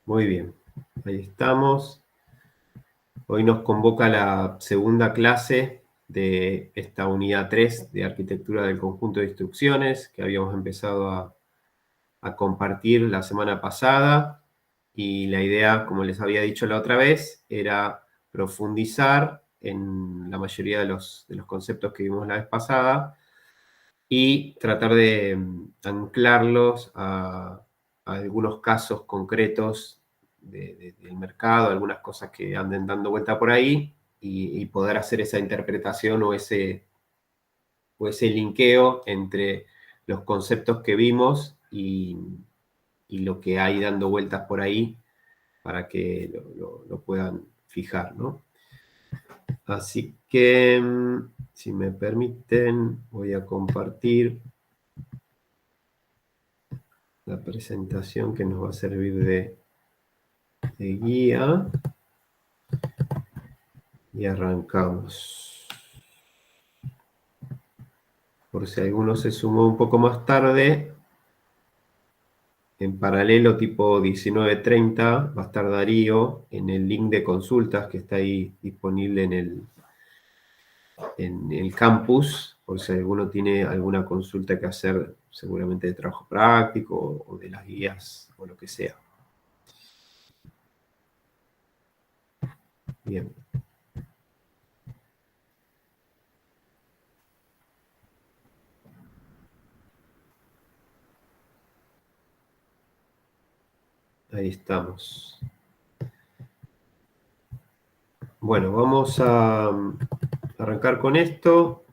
Muy bien, ahí estamos. Hoy nos convoca la segunda clase de esta unidad 3 de arquitectura del conjunto de instrucciones que habíamos empezado a compartir la semana pasada, y la idea, como les había dicho la otra vez, era profundizar en la mayoría de los conceptos que vimos la vez pasada y tratar de anclarlos a algunos casos concretos del mercado, algunas cosas que anden dando vuelta por ahí, y poder hacer esa interpretación o ese linkeo entre los conceptos que vimos y lo que hay dando vueltas por ahí para que lo puedan fijar, ¿no? Así que, si me permiten, voy a compartir la presentación que nos va a servir de guía y arrancamos. Por si alguno se sumó un poco más tarde, en paralelo, tipo 19:30, va a estar Darío en el link de consultas que está ahí disponible en el campus, por si alguno tiene alguna consulta que hacer, seguramente de trabajo práctico o de las guías o lo que sea. Bien. Ahí estamos. Bueno, vamos a arrancar con esto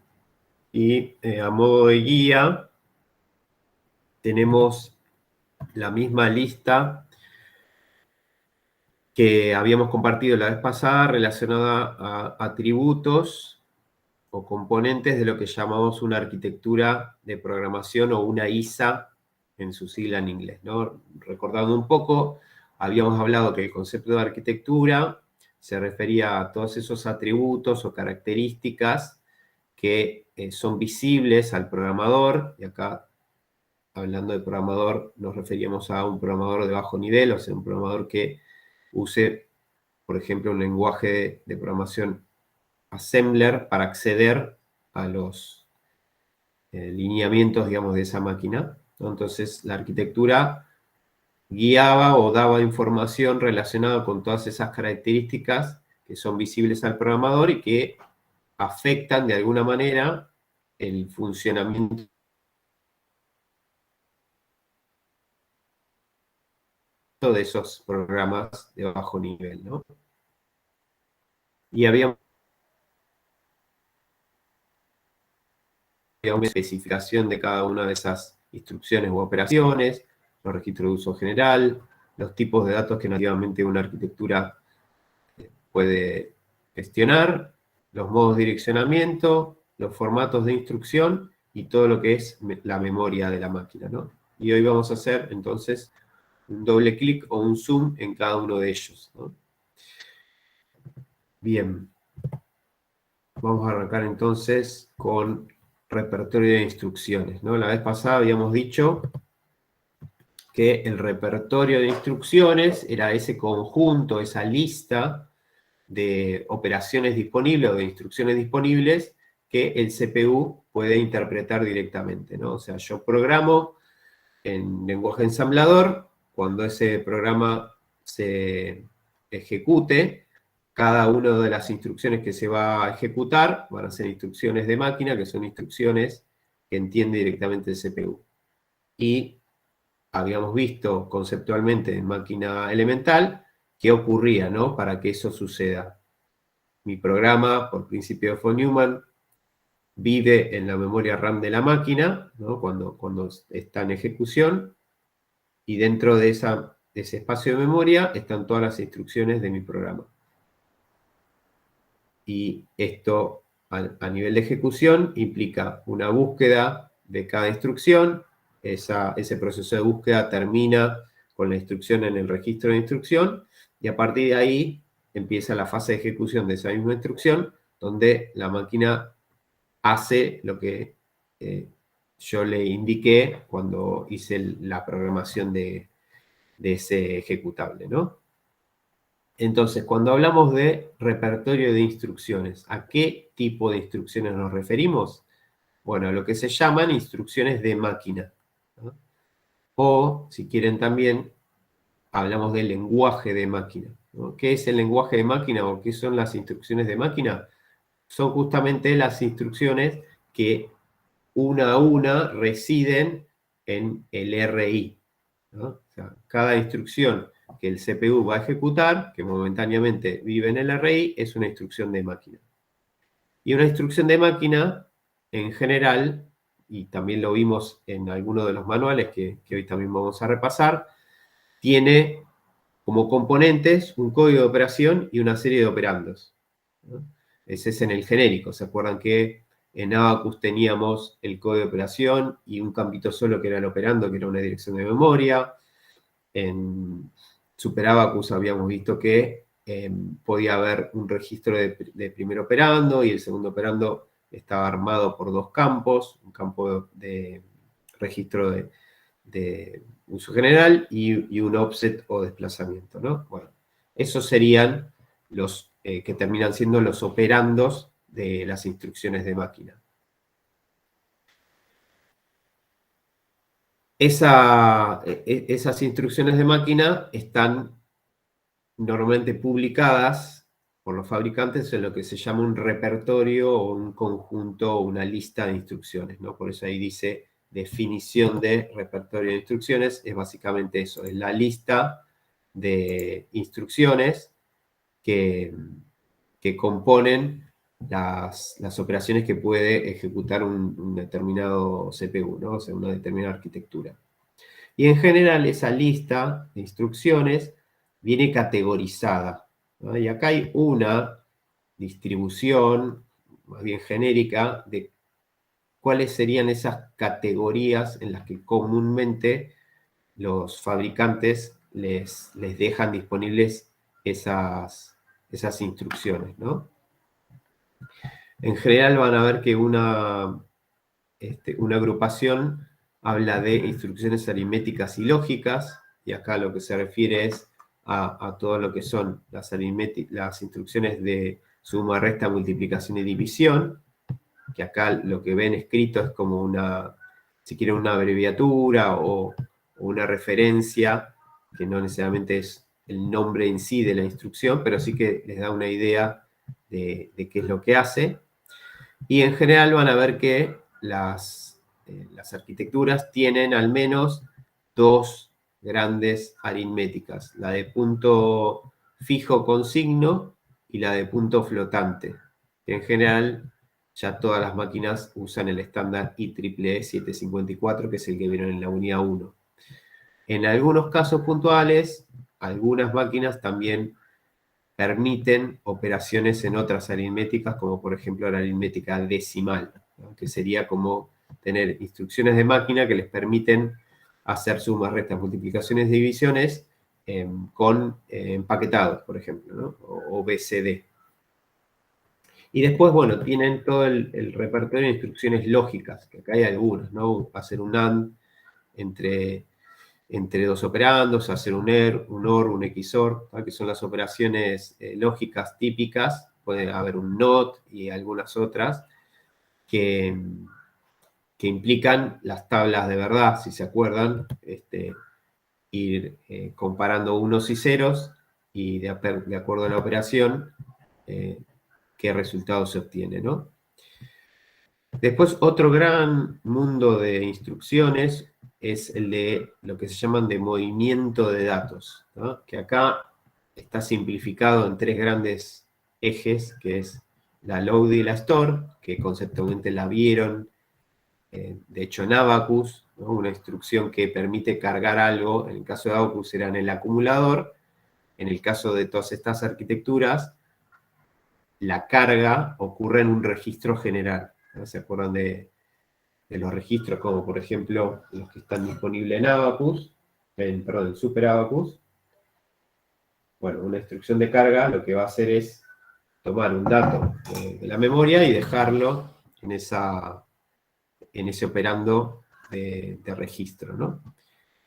y a modo de guía tenemos la misma lista que habíamos compartido la vez pasada relacionada a atributos o componentes de lo que llamamos una arquitectura de programación o una ISA en su sigla en inglés, ¿no? Recordando un poco, habíamos hablado que el concepto de arquitectura se refería a todos esos atributos o características que son visibles al programador, y acá, hablando de programador, nos referíamos a un programador de bajo nivel, o sea, un programador que use, por ejemplo, un lenguaje de programación assembler para acceder a los lineamientos, digamos, de esa máquina, ¿no? Entonces, la arquitectura guiaba o daba información relacionada con todas esas características que son visibles al programador y que afectan de alguna manera el funcionamiento de esos programas de bajo nivel, ¿no? Y había una especificación de cada una de esas instrucciones u operaciones, los registros de uso general, los tipos de datos que nativamente una arquitectura puede gestionar, los modos de direccionamiento, los formatos de instrucción y todo lo que es la memoria de la máquina, ¿no? Y hoy vamos a hacer, entonces, un doble clic o un zoom en cada uno de ellos, ¿no? Bien. Vamos a arrancar entonces con repertorio de instrucciones, ¿no? La vez pasada habíamos dicho que el repertorio de instrucciones era ese conjunto, esa lista de operaciones disponibles o de instrucciones disponibles que el CPU puede interpretar directamente, ¿no? O sea, yo programo en lenguaje ensamblador, cuando ese programa se ejecute, cada una de las instrucciones que se va a ejecutar van a ser instrucciones de máquina, que son instrucciones que entiende directamente el CPU. Y habíamos visto conceptualmente en máquina elemental qué ocurría, ¿no? Para que eso suceda. Mi programa, por principio de von Neumann, vive en la memoria RAM de la máquina, ¿no? Cuando está en ejecución, y dentro de ese espacio de memoria están todas las instrucciones de mi programa. Y esto, a nivel de ejecución, implica una búsqueda de cada instrucción. Ese proceso de búsqueda termina con la instrucción en el registro de instrucción, y a partir de ahí empieza la fase de ejecución de esa misma instrucción, donde la máquina hace lo que yo le indiqué cuando hice la programación de ese ejecutable, ¿no? Entonces, cuando hablamos de repertorio de instrucciones, ¿a qué tipo de instrucciones nos referimos? Bueno, a lo que se llaman instrucciones de máquina, ¿no? O, si quieren también, hablamos del lenguaje de máquina, ¿no? ¿Qué es el lenguaje de máquina o qué son las instrucciones de máquina? Son justamente las instrucciones que una a una residen en el RI, ¿no? O sea, cada instrucción que el CPU va a ejecutar, que momentáneamente vive en el RI, es una instrucción de máquina. Y una instrucción de máquina, en general, y también lo vimos en algunos de los manuales que hoy también vamos a repasar, tiene como componentes un código de operación y una serie de operandos, ¿no? Ese es en el genérico. ¿Se acuerdan que en Abacus teníamos el código de operación y un campito solo que era el operando, que era una dirección de memoria? En Super Abacus habíamos visto que podía haber un registro de primer operando y el segundo operando estaba armado por dos campos, un campo de registro de uso general y un offset o desplazamiento, ¿no? Bueno, esos serían los que terminan siendo los operandos de las instrucciones de máquina. Esas instrucciones de máquina están normalmente publicadas por los fabricantes en lo que se llama un repertorio o un conjunto o una lista de instrucciones, ¿no? Por eso ahí dice definición de repertorio de instrucciones, es básicamente eso, es la lista de instrucciones que, que componen las operaciones que puede ejecutar un determinado CPU, ¿no? O sea, una determinada arquitectura. Y en general esa lista de instrucciones viene categorizada, ¿no? Y acá hay una distribución más bien genérica de cuáles serían esas categorías en las que comúnmente los fabricantes les dejan disponibles esas instrucciones, ¿no? En general van a ver que una agrupación habla de instrucciones aritméticas y lógicas, y acá lo que se refiere es a todo lo que son las instrucciones de suma, resta, multiplicación y división, que acá lo que ven escrito es como una, si quieren, una abreviatura o una referencia, que no necesariamente es el nombre en sí de la instrucción, pero sí que les da una idea de qué es lo que hace. Y en general van a ver que las arquitecturas tienen al menos dos grandes aritméticas, la de punto fijo con signo y la de punto flotante, que en general ya todas las máquinas usan el estándar IEEE 754, que es el que vieron en la unidad 1. En algunos casos puntuales, algunas máquinas también permiten operaciones en otras aritméticas, como por ejemplo la aritmética decimal, ¿no? Que sería como tener instrucciones de máquina que les permiten hacer sumas, restas, multiplicaciones, divisiones con empaquetados, por ejemplo, ¿no? O BCD. Y después, bueno, tienen todo el repertorio de instrucciones lógicas, que acá hay algunas, ¿no? Hacer un AND entre dos operandos, hacer un OR, un XOR, ¿no? Que son las operaciones lógicas típicas. Puede haber un NOT y algunas otras que implican las tablas de verdad, si se acuerdan, ir comparando unos y ceros y de acuerdo a la operación, qué resultado se obtiene, ¿no? Después, otro gran mundo de instrucciones es el de lo que se llaman de movimiento de datos, ¿no? Que acá está simplificado en tres grandes ejes, que es la load y la store, que conceptualmente la vieron, de hecho en Abacus, ¿no? Una instrucción que permite cargar algo, en el caso de Abacus era en el acumulador, en el caso de todas estas arquitecturas, la carga ocurre en un registro general, ¿no? ¿Se acuerdan de los registros, como por ejemplo los que están disponibles en Abacus, en Super Abacus? Bueno, una instrucción de carga lo que va a hacer es tomar un dato de la memoria y dejarlo en ese operando de registro, ¿no?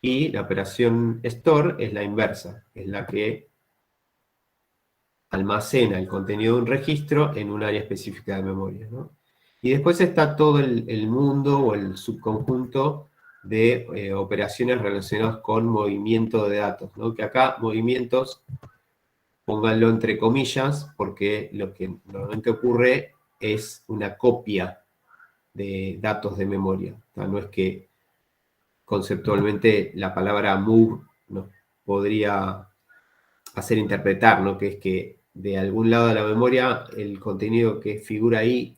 Y la operación store es la inversa, es la que almacena el contenido de un registro en un área específica de memoria, ¿no? Y después está todo el mundo o el subconjunto de operaciones relacionadas con movimiento de datos, ¿no? Que acá movimientos, pónganlo entre comillas, porque lo que normalmente ocurre es una copia de datos de memoria. O sea, no es que conceptualmente la palabra move nos podría hacer interpretar, ¿no? Que es que de algún lado de la memoria el contenido que figura ahí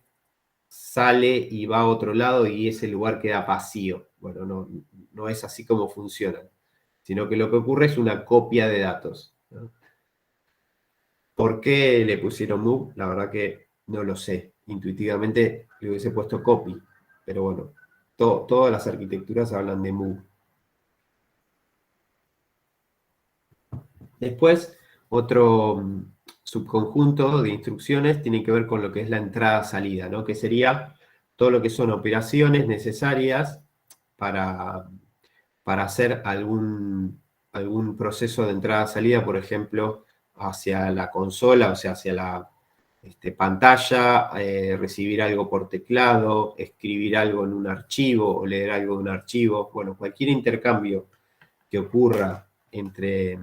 sale y va a otro lado y ese lugar queda vacío. Bueno, no es así como funciona, sino que lo que ocurre es una copia de datos, ¿no? ¿Por qué le pusieron move? La verdad que no lo sé. Intuitivamente le hubiese puesto copy, pero bueno, todas las arquitecturas hablan de move. Después, otro subconjunto de instrucciones tiene que ver con lo que es la entrada-salida, ¿no? Que sería todo lo que son operaciones necesarias para hacer algún proceso de entrada-salida, por ejemplo, hacia la consola, o sea, hacia la pantalla, recibir algo por teclado, escribir algo en un archivo o leer algo de un archivo. Bueno, cualquier intercambio que ocurra entre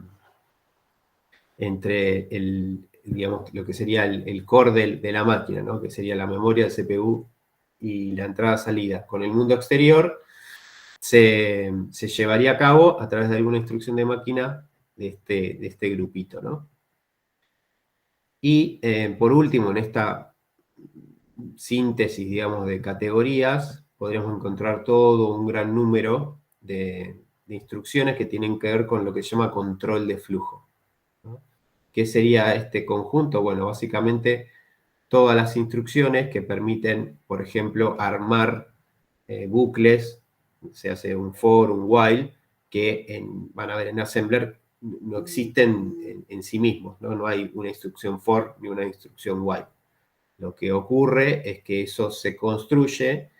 digamos, lo que sería el core de la máquina, ¿no? Que sería la memoria del CPU y la entrada-salida con el mundo exterior, se llevaría a cabo a través de alguna instrucción de máquina de este grupito, ¿no? Y por último, en esta síntesis, digamos, de categorías, podríamos encontrar todo un gran número de instrucciones que tienen que ver con lo que se llama control de flujo, ¿no? ¿Qué sería este conjunto? Bueno, básicamente todas las instrucciones que permiten, por ejemplo, armar bucles, se hace un for, un while, que van a ver en Assembler no existen en sí mismos, ¿no? No hay una instrucción for ni una instrucción while. Lo que ocurre es que eso se construye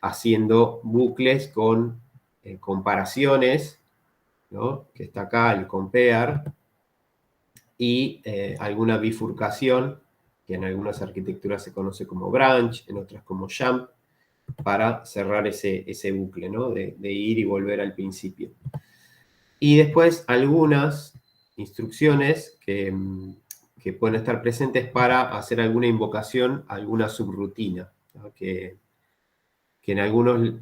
haciendo bucles con comparaciones, ¿no? Que está acá el compare, y alguna bifurcación, que en algunas arquitecturas se conoce como branch, en otras como jump, para cerrar ese bucle, ¿no? De ir y volver al principio. Y después algunas instrucciones que pueden estar presentes para hacer alguna invocación, alguna subrutina, ¿no? Que en algunas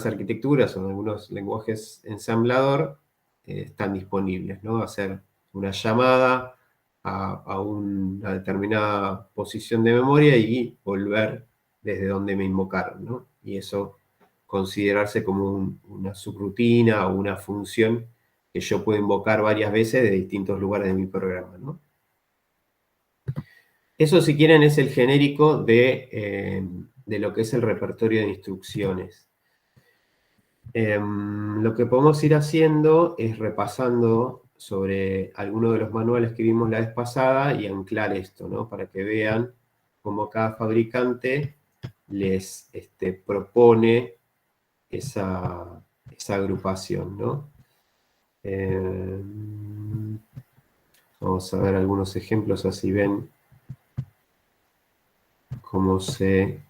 arquitecturas o en algunos lenguajes ensamblador están disponibles, ¿no? Hacer una llamada a una determinada posición de memoria y volver desde donde me invocaron, ¿no? Y eso considerarse como una subrutina o una función que yo puedo invocar varias veces de distintos lugares de mi programa, ¿no? Eso, si quieren, es el genérico de lo que es el repertorio de instrucciones. Lo que podemos ir haciendo es repasando sobre algunos de los manuales que vimos la vez pasada y anclar esto, ¿no? Para que vean cómo cada fabricante les propone esa agrupación, ¿no? Vamos a ver algunos ejemplos, así ven cómo se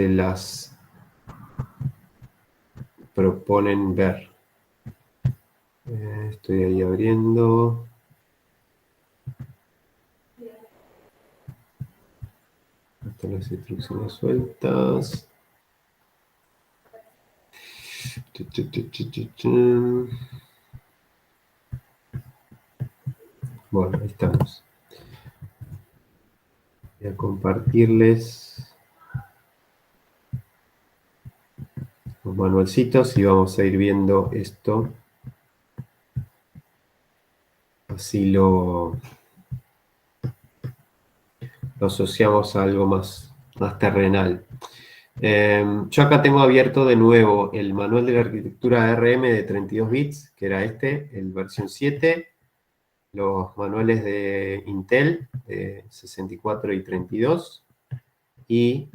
las proponen ver. Estoy ahí abriendo. Hasta las instrucciones sueltas. Bueno, ahí estamos. Voy a compartirles los manualcitos y vamos a ir viendo esto. Así lo asociamos a algo más terrenal. Yo acá tengo abierto de nuevo el manual de la arquitectura ARM de 32 bits, que era el versión 7, los manuales de Intel de 64 y 32, y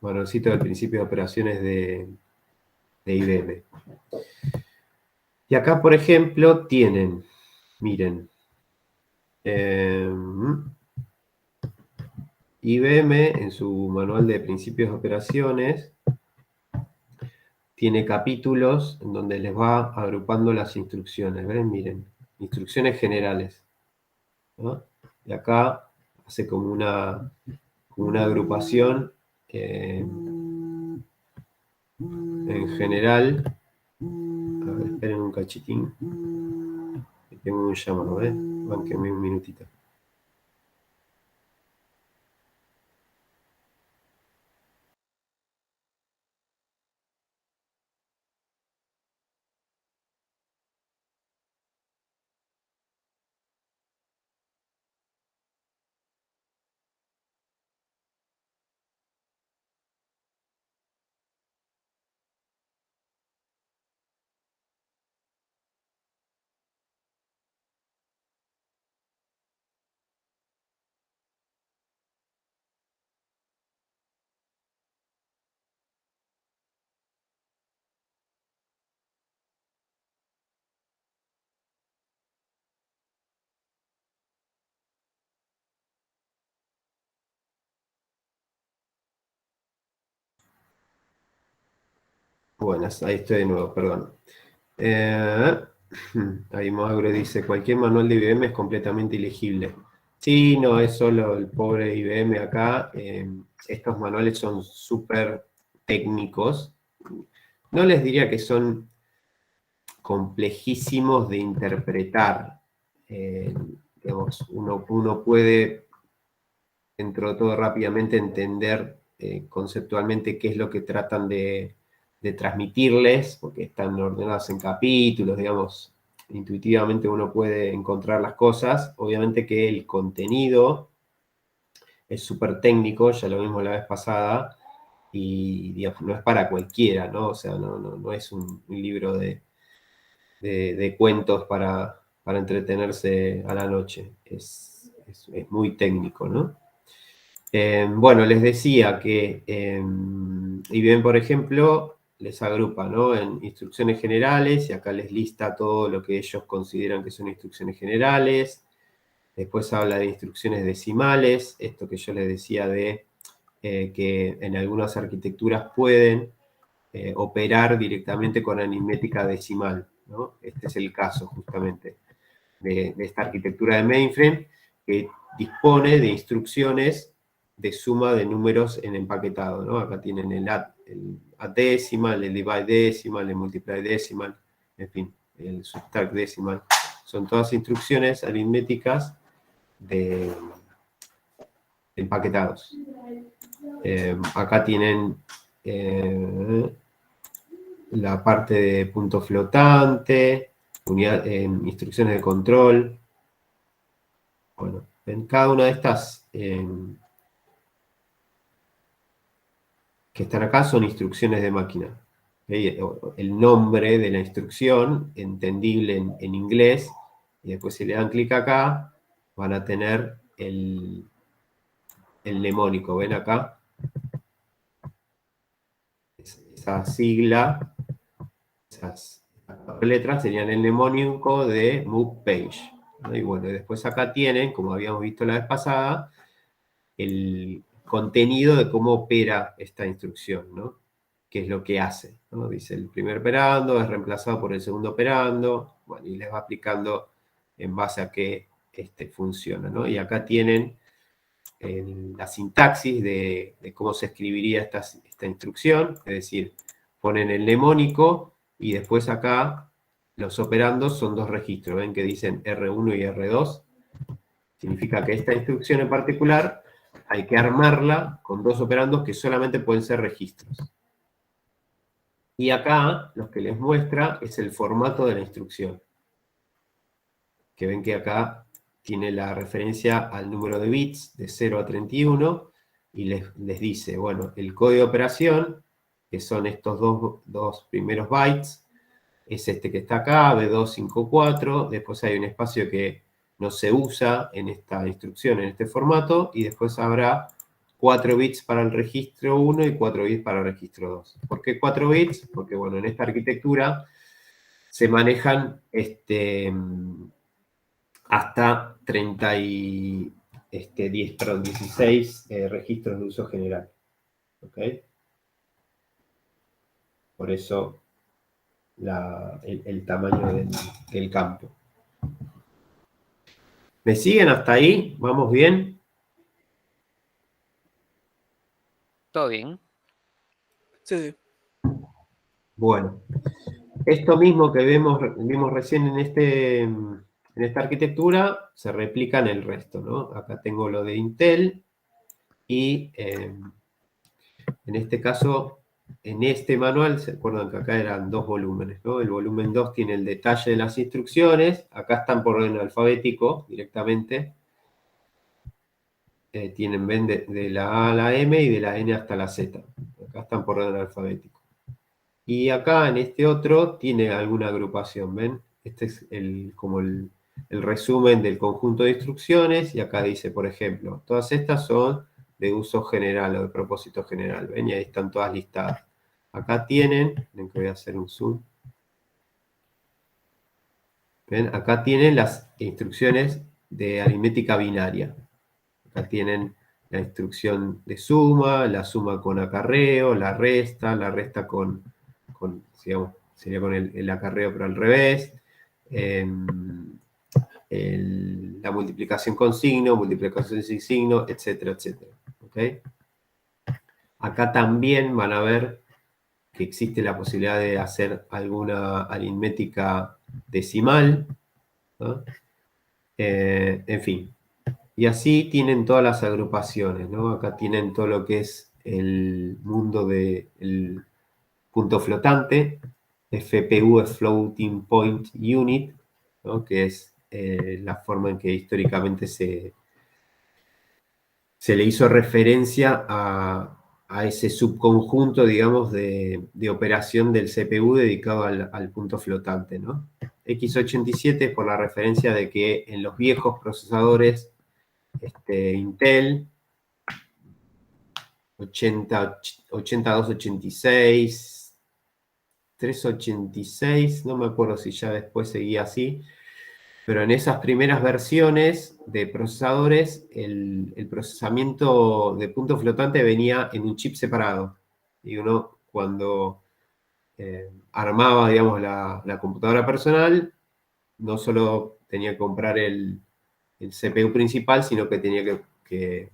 manualcito del principio de operaciones de IBM. Y acá, por ejemplo, tienen, miren, IBM en su manual de principios de operaciones tiene capítulos en donde les va agrupando las instrucciones. ¿Ven? Miren, instrucciones generales, ¿no? Y acá hace como una agrupación en general. A ver, esperen un cachitín. Tengo un llamado, ¿eh? Bánquenme un minutito. Buenas, ahí estoy de nuevo, perdón. Ahí Magro dice, cualquier manual de IBM es completamente ilegible. Sí, no es solo el pobre IBM acá. Estos manuales son súper técnicos. No les diría que son complejísimos de interpretar. Digamos, uno puede, dentro de todo, rápidamente entender conceptualmente qué es lo que tratan de transmitirles, porque están ordenadas en capítulos, digamos, intuitivamente uno puede encontrar las cosas. Obviamente que el contenido es súper técnico, ya lo vimos la vez pasada, y digamos, no es para cualquiera, ¿no? O sea, no es un libro de cuentos para entretenerse a la noche. Es muy técnico, ¿no? Bueno, les decía que IBM, por ejemplo, les agrupa, ¿no? En instrucciones generales, y acá les lista todo lo que ellos consideran que son instrucciones generales. Después habla de instrucciones decimales, esto que yo les decía de que en algunas arquitecturas pueden operar directamente con aritmética decimal, ¿no? Este es el caso justamente de esta arquitectura de mainframe que dispone de instrucciones de suma de números en empaquetado, ¿no? Acá tienen el add decimal, el divide decimal, el multiply decimal, en fin, el subtract decimal. Son todas instrucciones aritméticas de empaquetados. Acá tienen la parte de punto flotante, instrucciones de control. Bueno, en cada una de estas que están acá son instrucciones de máquina. ¿Okay? El nombre de la instrucción, entendible en inglés, y después si le dan clic acá, van a tener el mnemónico. ¿Ven acá? Esa sigla, esas letras serían el mnemónico de move page. ¿No? Y bueno, después acá tienen, como habíamos visto la vez pasada, el contenido de cómo opera esta instrucción, ¿no? Qué es lo que hace, ¿no? Dice el primer operando es reemplazado por el segundo operando, bueno, y les va explicando en base a qué funciona, ¿no? Y acá tienen la sintaxis de cómo se escribiría esta instrucción, es decir, ponen el mnemónico y después acá los operandos son dos registros, ven que dicen R1 y R2, significa que esta instrucción en particular hay que armarla con dos operandos que solamente pueden ser registros. Y acá lo que les muestra es el formato de la instrucción. Que ven que acá tiene la referencia al número de bits de 0 a 31 y les dice, bueno, el código de operación, que son estos dos primeros bytes, es este que está acá, B254, después hay un espacio que no se usa en esta instrucción, en este formato, y después habrá 4 bits para el registro 1 y 4 bits para el registro 2. ¿Por qué 4 bits? Porque, bueno, en esta arquitectura se manejan hasta 16 registros de uso general. ¿Ok? Por eso el tamaño del campo. ¿Me siguen hasta ahí? ¿Vamos bien? Todo bien. Sí. Bueno, esto mismo que vimos recién en esta arquitectura se replica en el resto, ¿no? Acá tengo lo de Intel y en este caso, en este manual, se acuerdan que acá eran 2 volúmenes, ¿no? El volumen 2 tiene el detalle de las instrucciones, acá están por orden alfabético directamente. Tienen, ven, de la A a la M y de la N hasta la Z. Acá están por orden alfabético. Y acá en este otro tiene alguna agrupación, ¿ven? Este es como el resumen del conjunto de instrucciones y acá dice, por ejemplo, todas estas son de uso general o de propósito general, ¿ven? Y ahí están todas listadas. Acá tienen, ven que voy a hacer un zoom. ¿Ven? Acá tienen las instrucciones de aritmética binaria. Acá tienen la instrucción de suma, la suma con acarreo, la resta con digamos, sería con el acarreo pero al revés, la multiplicación con signo, multiplicación sin signo, etcétera, etcétera. ¿Okay? Acá también van a ver que existe la posibilidad de hacer alguna aritmética decimal, ¿no? En fin. Y así tienen todas las agrupaciones, ¿no? Acá tienen todo lo que es el mundo del punto flotante, FPU es Floating Point Unit, ¿no? Que es la forma en que históricamente se le hizo referencia a ese subconjunto, digamos, de operación del CPU dedicado al punto flotante, ¿no? X87 por la referencia de que en los viejos procesadores Intel 8286, 386, no me acuerdo si ya después seguía así, pero en esas primeras versiones de procesadores el procesamiento de punto flotante venía en un chip separado. Y uno cuando armaba, digamos, la computadora personal, no solo tenía que comprar el CPU principal, sino que tenía que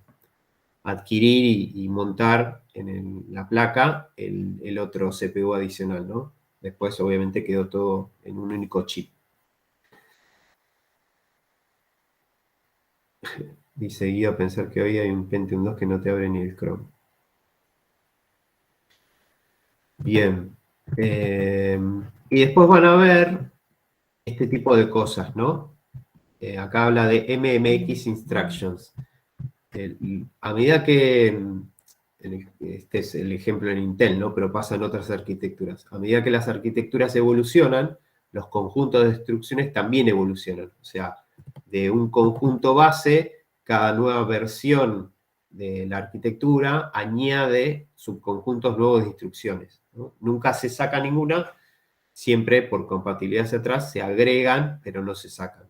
adquirir y montar en la placa el otro CPU adicional, ¿no? Después, obviamente, quedó todo en un único chip. Dice Guido a pensar que hoy hay un Pentium 2 que no te abre ni el Chrome. Bien. Y después van a ver este tipo de cosas, ¿no? Acá habla de MMX Instructions. A medida que, este es el ejemplo en Intel, ¿no? Pero pasa en otras arquitecturas. A medida que las arquitecturas evolucionan, los conjuntos de instrucciones también evolucionan. O sea, de un conjunto base, cada nueva versión de la arquitectura añade subconjuntos nuevos de instrucciones, ¿no? Nunca se saca ninguna, siempre por compatibilidad hacia atrás se agregan, pero no se sacan.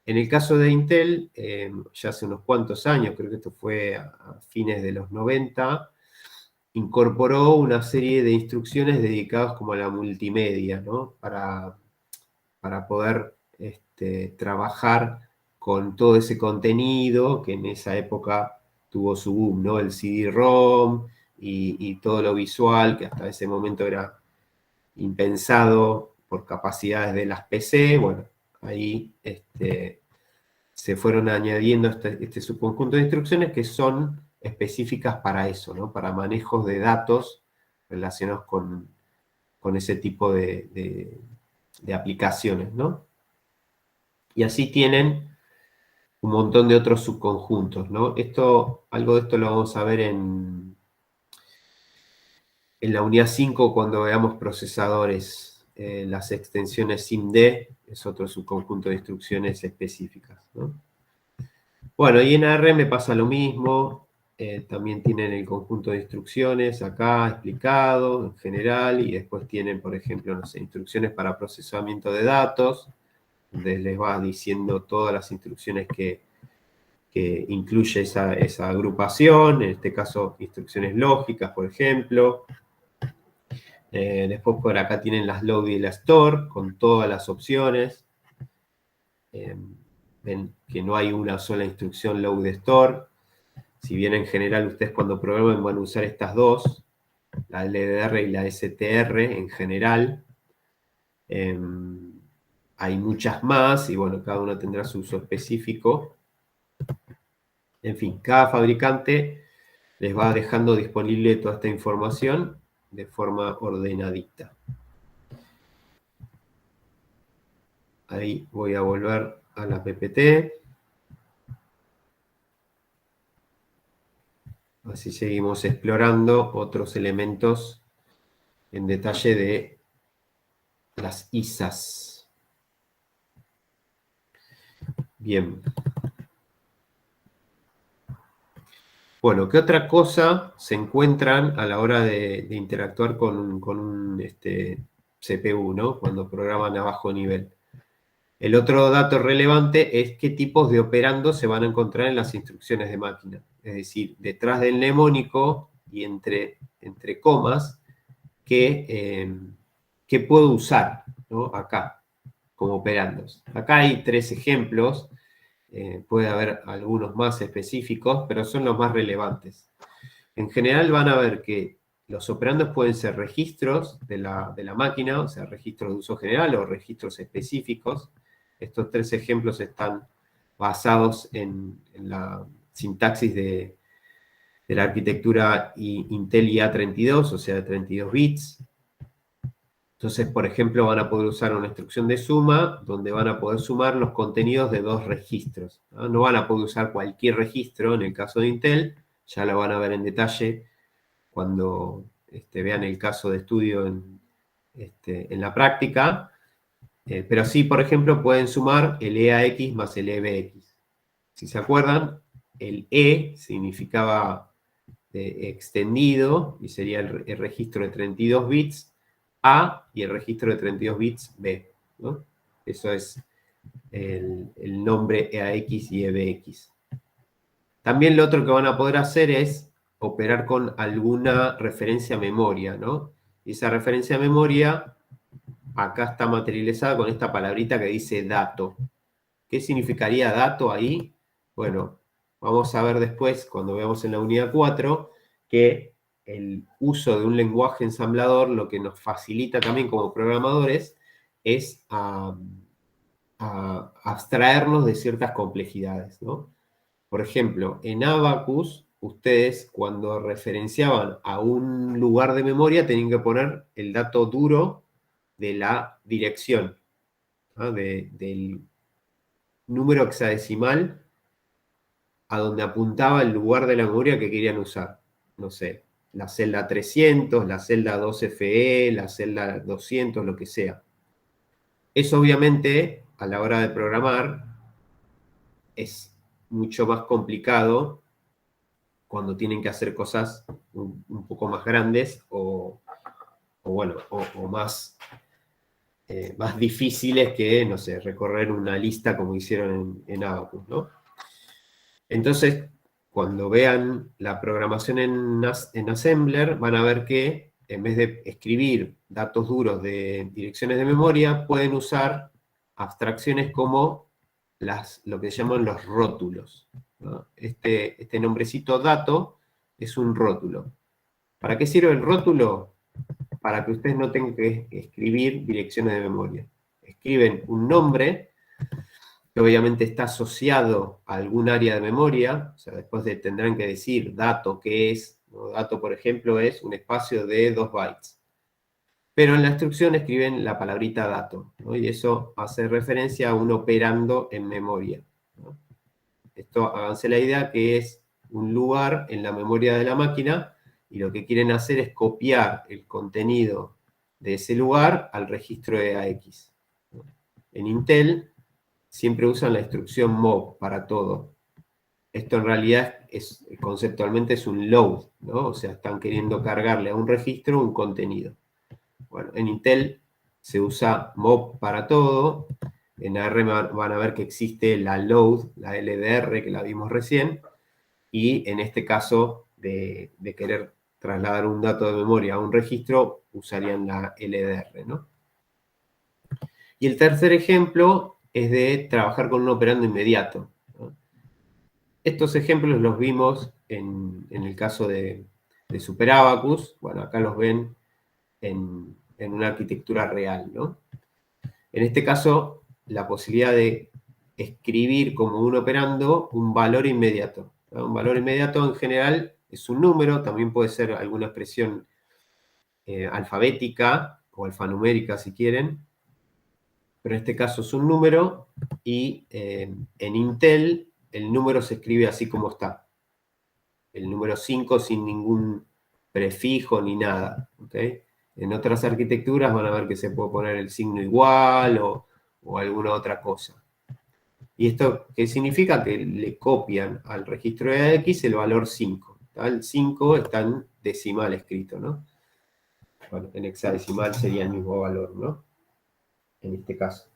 En el caso de Intel, ya hace unos cuantos años, creo que esto fue a fines de los 90, incorporó una serie de instrucciones dedicadas como a la multimedia, ¿no? Para poder trabajar con todo ese contenido que en esa época tuvo su boom, ¿no? El CD-ROM y todo lo visual, que hasta ese momento era impensado por capacidades de las PC. Bueno, ahí se fueron añadiendo este subconjunto de instrucciones que son específicas para eso, ¿no? Para manejos de datos relacionados con ese tipo de aplicaciones, ¿no? Y así tienen un montón de otros subconjuntos, ¿no? Algo de esto lo vamos a ver en la unidad 5 cuando veamos procesadores. Las extensiones SIMD es otro subconjunto de instrucciones específicas, ¿no? Bueno, y en ARM pasa lo mismo. también tienen el conjunto de instrucciones acá explicado en general, y después tienen, por ejemplo, no sé, instrucciones para procesamiento de datos, donde les va diciendo todas las instrucciones que incluye esa agrupación, en este caso instrucciones lógicas, por ejemplo. Después por acá tienen las load y la store, con todas las opciones. Ven que no hay una sola instrucción load store. Si bien en general ustedes cuando programen van a usar estas dos, la LDR y la STR en general. Hay muchas más y bueno, cada una tendrá su uso específico. En fin, cada fabricante les va dejando disponible toda esta información de forma ordenadita. Ahí voy a volver a la PPT. Así seguimos explorando otros elementos en detalle de las ISAs. Bien. Bueno, ¿qué otra cosa se encuentran a la hora de interactuar con un CPU, ¿no? Cuando programan a bajo nivel? El otro dato relevante es qué tipos de operandos se van a encontrar en las instrucciones de máquina. Es decir, detrás del mnemónico y entre comas, qué puedo usar, ¿no? Acá, como operandos. Acá hay 3 ejemplos. Puede haber algunos más específicos, pero son los más relevantes. En general van a ver que los operandos pueden ser registros de la máquina, o sea, registros de uso general o registros específicos. Estos 3 ejemplos están basados en la sintaxis de la arquitectura Intel IA32, o sea, de 32 bits. Entonces, por ejemplo, van a poder usar una instrucción de suma donde van a poder sumar los contenidos de 2 registros, ¿no? No van a poder usar cualquier registro en el caso de Intel, ya lo van a ver en detalle cuando vean el caso de estudio en la práctica. Pero sí, por ejemplo, pueden sumar el EAX más el EBX. Si se acuerdan, el E significaba extendido y sería el registro de 32 bits A y el registro de 32 bits B, ¿no? Eso es el nombre EAX y EBX. También lo otro que van a poder hacer es operar con alguna referencia a memoria, ¿no? Y esa referencia a memoria acá está materializada con esta palabrita que dice dato. ¿Qué significaría dato ahí? Bueno, vamos a ver después, cuando veamos en la unidad 4, que el uso de un lenguaje ensamblador lo que nos facilita también como programadores es a abstraernos de ciertas complejidades, ¿no? Por ejemplo, en Abacus, ustedes cuando referenciaban a un lugar de memoria tenían que poner el dato duro de la dirección, ¿no? Del número hexadecimal a donde apuntaba el lugar de la memoria que querían usar. No sé, la celda 300, la celda 2FE, la celda 200, lo que sea. Eso obviamente, a la hora de programar, es mucho más complicado cuando tienen que hacer cosas un poco más grandes o más difíciles que, no sé, recorrer una lista como hicieron en Abacus, ¿no? Entonces, cuando vean la programación en Assembler, van a ver que en vez de escribir datos duros de direcciones de memoria, pueden usar abstracciones como lo que se llaman los rótulos, ¿no? Este nombrecito dato es un rótulo. ¿Para qué sirve el rótulo? Para que ustedes no tengan que escribir direcciones de memoria. Escriben un nombre que obviamente está asociado a algún área de memoria, o sea, después tendrán que decir dato, ¿qué es? ¿No? Dato, por ejemplo, es un espacio de 2 bytes. Pero en la instrucción escriben la palabrita dato, ¿no? Y eso hace referencia a un operando en memoria, ¿no? Esto, háganse la idea que es un lugar en la memoria de la máquina y lo que quieren hacer es copiar el contenido de ese lugar al registro EAX, ¿no? En Intel siempre usan la instrucción MOV para todo. esto en realidad conceptualmente es un load, ¿no? O sea, están queriendo cargarle a un registro un contenido. Bueno, en Intel se usa MOP para todo. En ARM van a ver que existe la load, la LDR que la vimos recién, y en este caso de querer trasladar un dato de memoria a un registro, usarían la LDR, ¿no? Y el tercer ejemplo es de trabajar con un operando inmediato, ¿no? Estos ejemplos los vimos en el caso de Super Abacus. Bueno, acá los ven en una arquitectura real, ¿no? En este caso, la posibilidad de escribir como un operando un valor inmediato, ¿no? Un valor inmediato en general es un número, también puede ser alguna expresión alfabética o alfanumérica si quieren, pero en este caso es un número y en Intel el número se escribe así como está. El número 5 sin ningún prefijo ni nada, ¿ok? En otras arquitecturas van a ver que se puede poner el signo igual o alguna otra cosa. ¿Y esto qué significa? Que le copian al registro de X el valor 5. El 5 está en decimal escrito, ¿no? Bueno, en hexadecimal sería el mismo valor, ¿no? En este caso.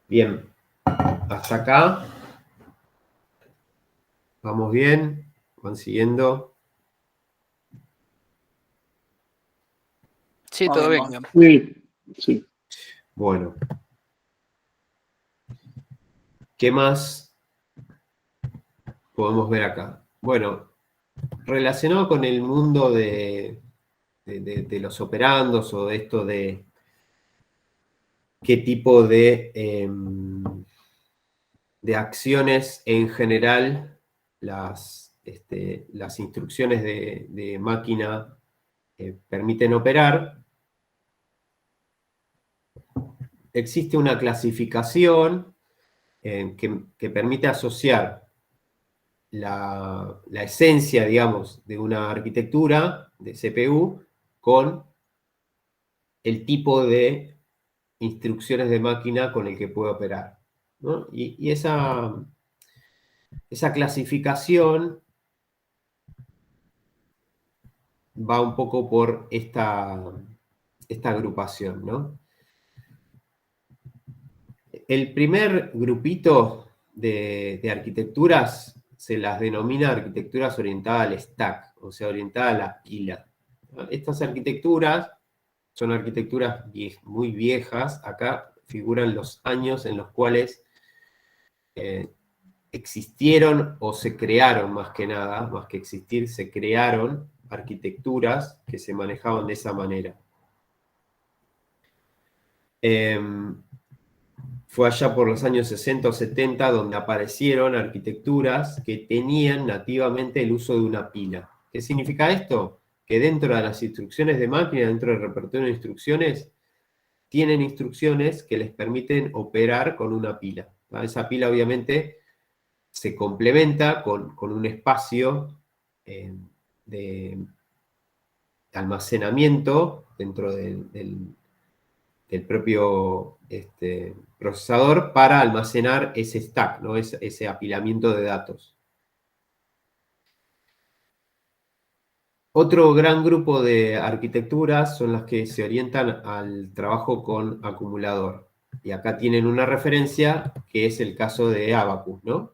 Bien, hasta acá. ¿Vamos bien? ¿Van siguiendo? Sí, Vamos todo bien, bien. vamos bien. Sí, sí. Bueno. ¿Qué más podemos ver acá? Bueno, relacionado con el mundo de los operandos o de esto de qué tipo de acciones en general las instrucciones de máquina permiten operar, existe una clasificación que permite asociar la esencia, digamos, de una arquitectura de CPU con el tipo de instrucciones de máquina con el que puede operar, ¿no? Y esa clasificación va un poco por esta agrupación, ¿no? El primer grupito de arquitecturas se las denomina arquitecturas orientadas al stack, o sea, orientadas a la pila. Estas arquitecturas son arquitecturas muy viejas. Acá figuran los años en los cuales existieron o se crearon, más que nada, más que existir, se crearon arquitecturas que se manejaban de esa manera. Fue allá por los años 60 o 70 donde aparecieron arquitecturas que tenían nativamente el uso de una pila. ¿Qué significa esto? Que dentro de las instrucciones de máquina, dentro del repertorio de instrucciones, tienen instrucciones que les permiten operar con una pila. Esa pila obviamente se complementa con un espacio de almacenamiento dentro del propio procesador para almacenar ese stack, ¿no? Ese apilamiento de datos. Otro gran grupo de arquitecturas son las que se orientan al trabajo con acumulador. Y acá tienen una referencia que es el caso de Abacus, ¿no?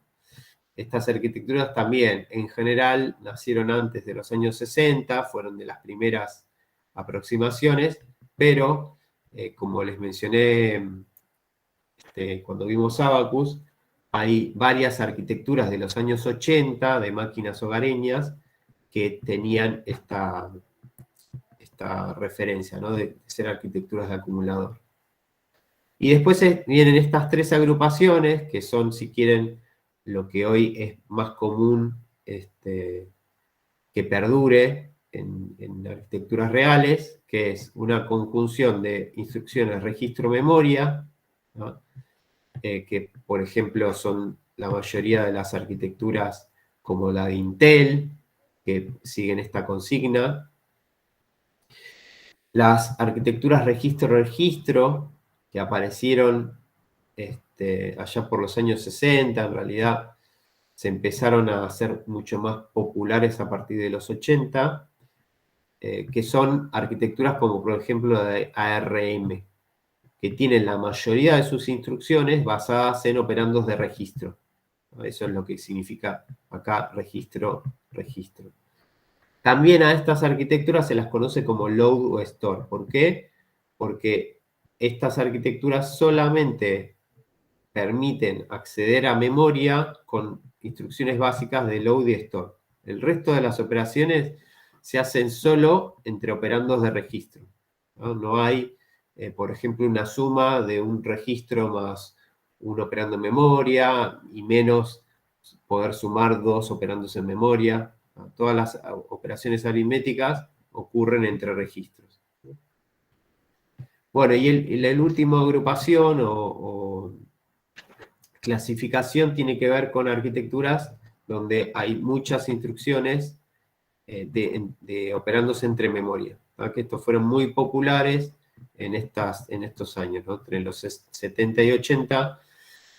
Estas arquitecturas también, en general, nacieron antes de los años 60, fueron de las primeras aproximaciones, pero, como les mencioné cuando vimos Abacus, hay varias arquitecturas de los años 80 de máquinas hogareñas que tenían esta referencia, ¿no? De ser arquitecturas de acumulador. Y después vienen estas tres agrupaciones, que son, si quieren, lo que hoy es más común que perdure en arquitecturas reales, que es una conjunción de instrucciones registro-memoria, ¿no? Que por ejemplo son la mayoría de las arquitecturas como la de Intel, que siguen esta consigna. Las arquitecturas registro-registro, que aparecieron allá por los años 60, en realidad se empezaron a hacer mucho más populares a partir de los 80, que son arquitecturas como por ejemplo la de ARM, que tienen la mayoría de sus instrucciones basadas en operandos de registro. Eso es lo que significa acá registro, registro. También a estas arquitecturas se las conoce como load o store. ¿Por qué? Porque estas arquitecturas solamente permiten acceder a memoria con instrucciones básicas de load y store. El resto de las operaciones se hacen solo entre operandos de registro. No hay, por ejemplo, una suma de un registro más un operando en memoria y menos poder sumar dos operandos en memoria. Todas las operaciones aritméticas ocurren entre registros. Bueno, y la última agrupación o clasificación tiene que ver con arquitecturas donde hay muchas instrucciones de operandos entre memoria, ¿no? Que estos fueron muy populares en estos años, ¿no? Entre los 70 y 80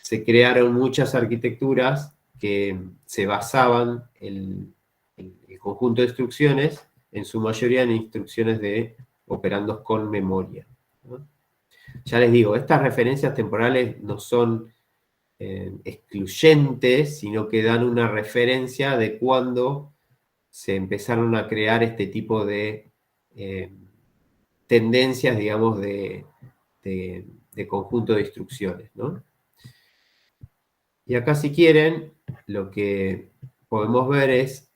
se crearon muchas arquitecturas que se basaban en el conjunto de instrucciones, en su mayoría en instrucciones de operandos con memoria, ¿no? Ya les digo, estas referencias temporales no son excluyentes, sino que dan una referencia de cuándo se empezaron a crear este tipo de tendencias, digamos, de conjunto de instrucciones, ¿no? Y acá, si quieren, lo que podemos ver es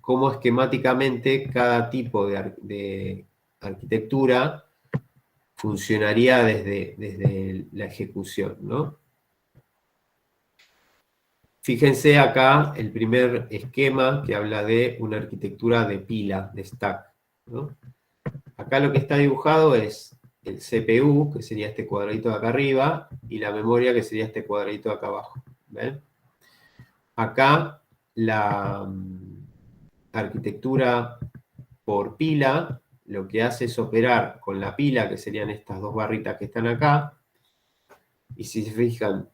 cómo esquemáticamente cada tipo de arquitectura funcionaría desde la ejecución, ¿no? Fíjense acá el primer esquema que habla de una arquitectura de pila, de stack, ¿no? Acá lo que está dibujado es el CPU, que sería este cuadradito de acá arriba, y la memoria, que sería este cuadradito de acá abajo. ¿Ven? Acá la arquitectura por pila lo que hace es operar con la pila, que serían estas dos barritas que están acá, y si se fijan,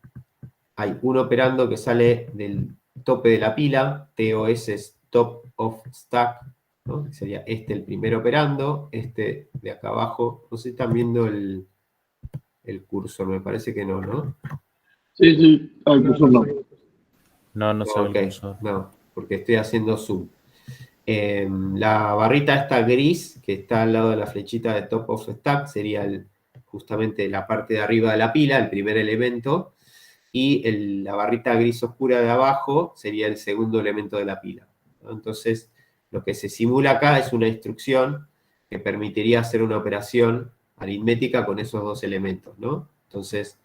hay un operando que sale del tope de la pila, TOS es top of stack, ¿no? Sería este el primer operando, este de acá abajo, no sé si están viendo el cursor, me parece que no, ¿no? Sí, sí, el cursor no. No se ve Ok, el cursor. no, porque estoy haciendo zoom. La barrita esta gris, que está al lado de la flechita de top of stack, sería justamente la parte de arriba de la pila, el primer elemento, y la barrita gris oscura de abajo sería el segundo elemento de la pila, ¿no? Entonces, lo que se simula acá es una instrucción que permitiría hacer una operación aritmética con esos dos elementos, ¿no? Entonces,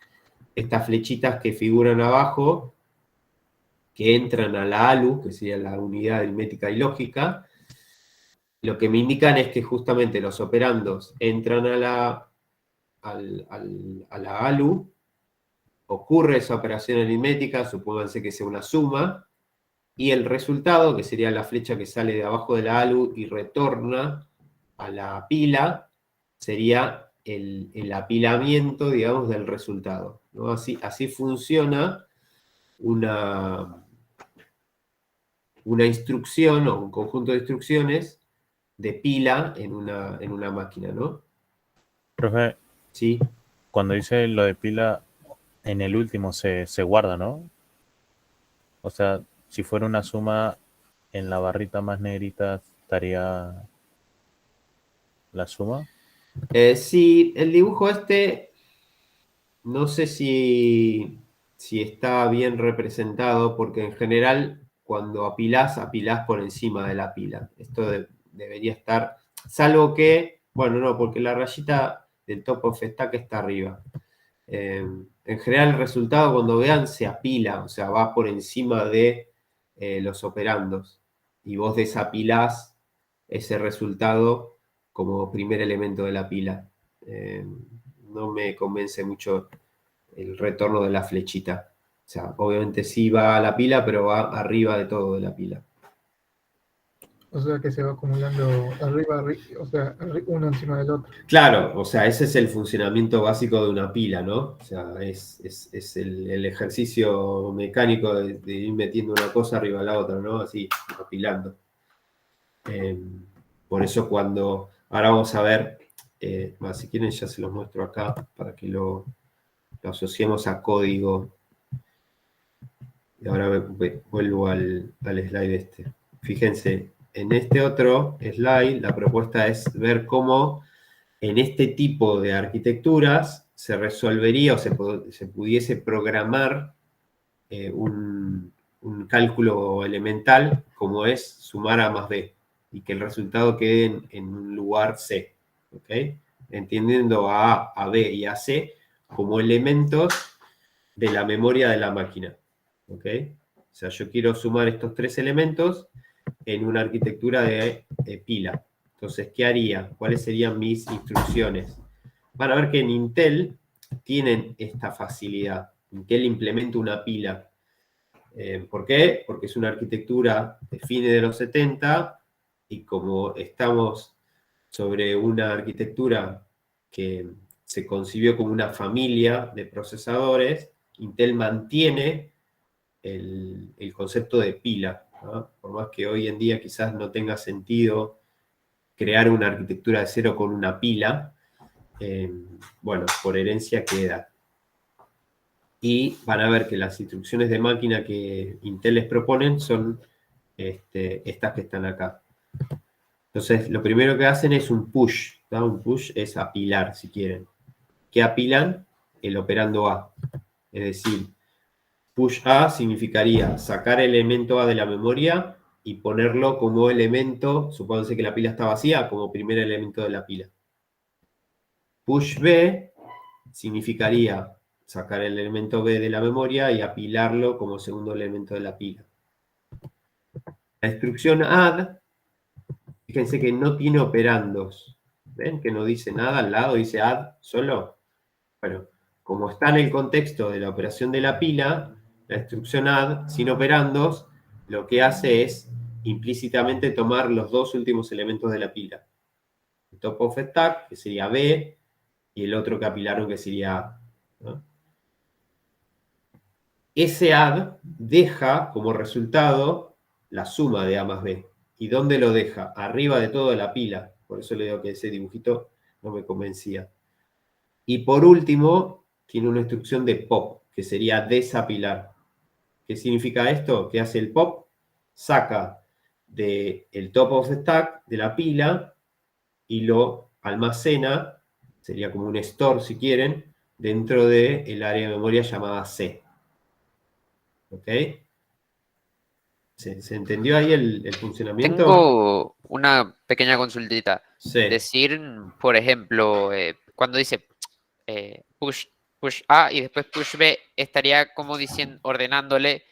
estas flechitas que figuran abajo, que entran a la ALU, que sería la unidad aritmética y lógica, lo que me indican es que justamente los operandos entran a la ALU, ocurre esa operación aritmética, supónganse que sea una suma, y el resultado, que sería la flecha que sale de abajo de la ALU y retorna a la pila, sería el apilamiento, digamos, del resultado, ¿no? Así funciona una instrucción o un conjunto de instrucciones de pila en una máquina, ¿no? Profe, ¿Sí? cuando dice lo de pila, en el último se guarda, ¿no? O sea, si fuera una suma, en la barrita más negrita estaría la suma. Sí, el dibujo este, no sé si está bien representado, porque en general cuando apilás por encima de la pila. Esto debería estar, salvo que, bueno, no, porque la rayita del top of stack está arriba. En general el resultado, cuando vean, se apila, o sea, va por encima de los operandos, y vos desapilás ese resultado como primer elemento de la pila. No me convence mucho el retorno de la flechita. O sea, obviamente sí va a la pila, pero va arriba de todo de la pila. O sea que se va acumulando arriba, o sea, uno encima del otro. Claro, o sea, ese es el funcionamiento básico de una pila, ¿no? O sea, es el ejercicio mecánico de ir metiendo una cosa arriba de la otra, ¿no? Así, apilando. Por eso ahora vamos a ver, si quieren ya se los muestro acá para que lo asociemos a código. Y ahora vuelvo al slide este. Fíjense, en este otro slide la propuesta es ver cómo en este tipo de arquitecturas se resolvería o se pudiese programar un cálculo elemental como es sumar A más B y que el resultado quede en un lugar C, ¿ok? Entendiendo a A, B y a C como elementos de la memoria de la máquina, ¿ok? O sea, yo quiero sumar estos tres elementos en una arquitectura de pila. Entonces, ¿qué haría? ¿Cuáles serían mis instrucciones? Van a ver que en Intel tienen esta facilidad. Intel implementa una pila. ¿Por qué? Porque es una arquitectura de fines de los 70 y como estamos sobre una arquitectura que se concibió como una familia de procesadores, Intel mantiene el concepto de pila, ¿no? Por más que hoy en día quizás no tenga sentido crear una arquitectura de cero con una pila, bueno, por herencia queda. Y van a ver que las instrucciones de máquina que Intel les proponen son estas que están acá. Entonces, lo primero que hacen es un push, ¿no? Un push es apilar, si quieren. ¿Qué apilan? El operando A. Es decir, push A significaría sacar el elemento A de la memoria y ponerlo como elemento, supónganse que la pila está vacía, como primer elemento de la pila. Push B significaría sacar el elemento B de la memoria y apilarlo como segundo elemento de la pila. La instrucción add, fíjense que no tiene operandos. ¿Ven? Que no dice nada al lado, dice add solo. Bueno, como está en el contexto de la operación de la pila, la instrucción add, sin operandos, lo que hace es implícitamente tomar los dos últimos elementos de la pila. El top of stack, que sería B, y el otro que apilaron, que sería A, ¿no? Ese add deja como resultado la suma de A más B. ¿Y dónde lo deja? Arriba de toda la pila. Por eso le digo que ese dibujito no me convencía. Y por último, tiene una instrucción de pop, que sería desapilar. ¿Qué significa esto? ¿Qué hace el pop? Saca del top of stack de la pila y lo almacena, sería como un store si quieren, dentro del área de memoria llamada C. ¿Ok? ¿Se entendió ahí el funcionamiento? Tengo una pequeña consultita. Sí. Decir, por ejemplo, cuando dice push A y después push B, estaría como diciendo, ordenándole,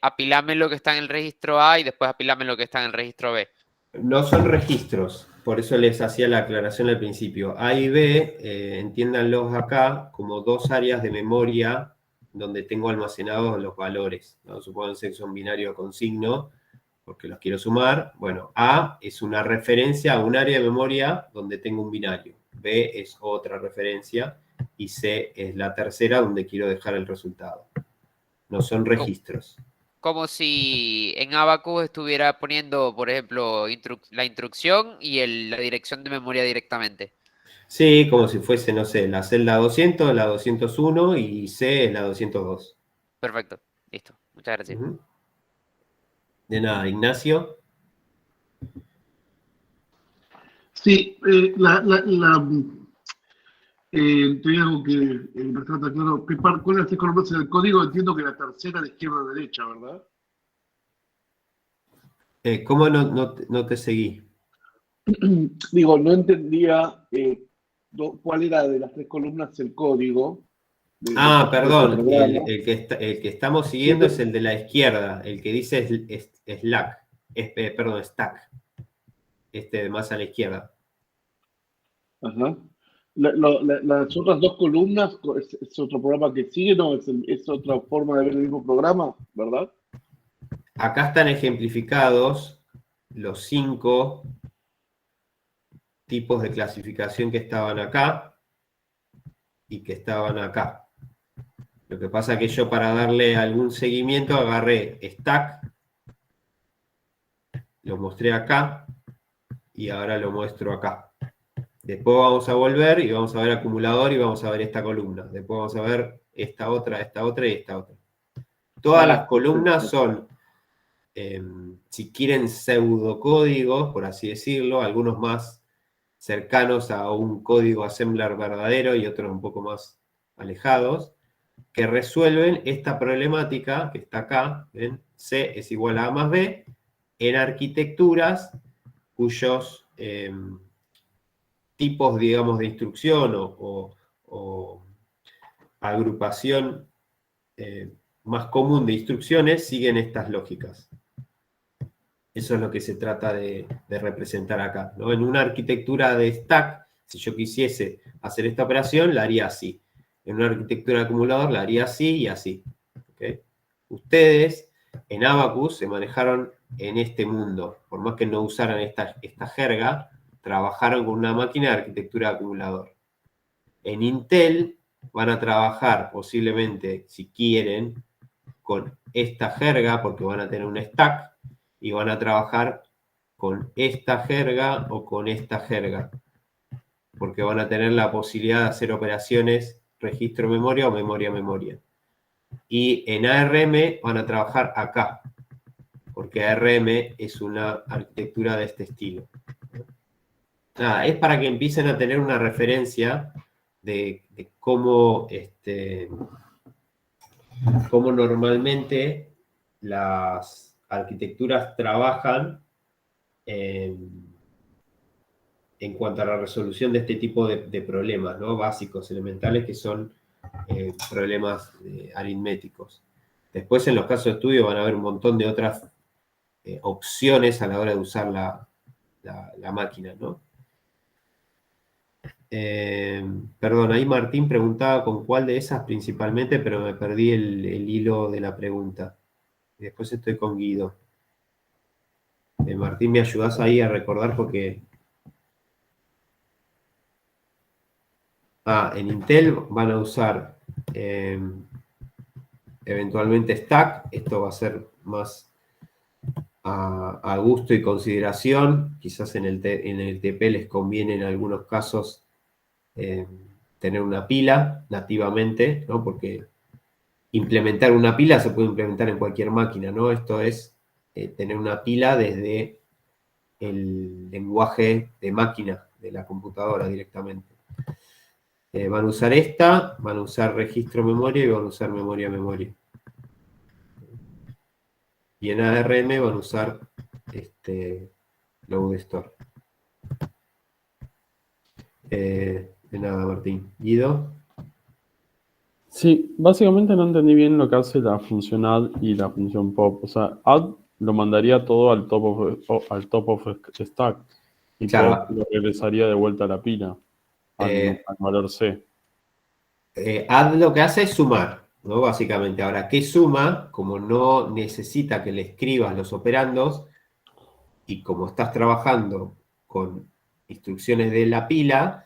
apilame lo que está en el registro A y después apilame lo que está en el registro B. No son registros, por eso les hacía la aclaración al principio. A y B, entiéndanlos acá como dos áreas de memoria donde tengo almacenados los valores, ¿no? Supónganse que son binarios con signo, porque los quiero sumar. Bueno, A es una referencia a un área de memoria donde tengo un binario. B es otra referencia y C es la tercera donde quiero dejar el resultado. No son registros. Como si en Abacus estuviera poniendo, por ejemplo, la instrucción y la dirección de memoria directamente. Sí, como si fuese, no sé, la celda 200, la 201 y C es la 202. Perfecto, listo. Muchas gracias. De nada, Ignacio. Sí, tenía algo que no estaba tan claro. ¿Cuál es el columnas en el código? Entiendo que la tercera de izquierda a derecha, ¿verdad? ¿Cómo no te seguí? Digo, no entendía cuál era de las tres columnas el código. Perdón, el que estamos siguiendo es el de la izquierda, el que dice stack. Más a la izquierda. Ajá. Las otras dos columnas es otro programa que sigue, ¿no? Es otra forma de ver el mismo programa, ¿verdad? Acá están ejemplificados los 5 tipos de clasificación que estaban acá y que estaban acá. Lo que pasa es que yo, para darle algún seguimiento, agarré stack, lo mostré acá y ahora lo muestro acá. Después vamos a volver y vamos a ver acumulador y vamos a ver esta columna. Después vamos a ver esta otra y esta otra. Todas las columnas son, si quieren, pseudocódigos, por así decirlo, algunos más cercanos a un código assembler verdadero y otros un poco más alejados, que resuelven esta problemática que está acá, ¿ven? C es igual a A más B, en arquitecturas cuyos tipos, digamos, de instrucción o agrupación más común de instrucciones siguen estas lógicas. Eso es lo que se trata de representar acá, ¿no? En una arquitectura de stack, si yo quisiese hacer esta operación, la haría así. En una arquitectura de acumulador, la haría así y así. ¿Okay? Ustedes, en Abacus, se manejaron en este mundo. Por más que no usaran esta jerga, trabajaron con una máquina de arquitectura de acumulador. En Intel van a trabajar posiblemente, si quieren, con esta jerga, porque van a tener un stack, y van a trabajar con esta jerga o con esta jerga, porque van a tener la posibilidad de hacer operaciones registro-memoria o memoria-memoria. Y en ARM van a trabajar acá, porque ARM es una arquitectura de este estilo. Nada, es para que empiecen a tener una referencia de cómo, cómo normalmente las arquitecturas trabajan en cuanto a la resolución de este tipo de problemas, ¿no? Básicos, elementales, que son problemas aritméticos. Después, en los casos de estudio, van a haber un montón de otras opciones a la hora de usar la máquina, ¿no? Perdón, ahí Martín preguntaba con cuál de esas principalmente, pero me perdí el hilo de la pregunta. Después estoy con Guido. Martín, ¿me ayudás ahí a recordar? Porque... en Intel van a usar eventualmente stack. Esto va a ser más a gusto y consideración. Quizás en el TP les conviene en algunos casos tener una pila nativamente, ¿no? Porque implementar una pila se puede implementar en cualquier máquina, ¿no? Esto es tener una pila desde el lenguaje de máquina de la computadora directamente. Van a usar esta, van a usar registro memoria y van a usar memoria-memoria. Y en ARM van a usar load store. De nada, Martín. ¿Guido? Sí, básicamente no entendí bien lo que hace la función add y la función pop. O sea, add lo mandaría todo al top of stack y Claro. pop lo regresaría de vuelta a la pila, al valor C. Add lo que hace es sumar, ¿no? Básicamente. Ahora, ¿qué suma? Como no necesita que le escribas los operandos y como estás trabajando con instrucciones de la pila,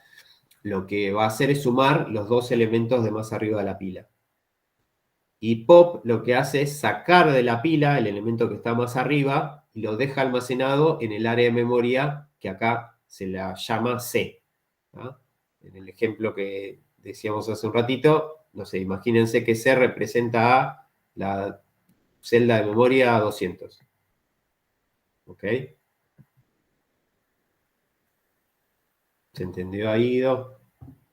lo que va a hacer es sumar los dos elementos de más arriba de la pila. Y pop lo que hace es sacar de la pila el elemento que está más arriba y lo deja almacenado en el área de memoria que acá se la llama C, ¿no? En el ejemplo que decíamos hace un ratito, no sé, imagínense que C representa a la celda de memoria 200. ¿Ok? ¿Se entendió ahí, Guido?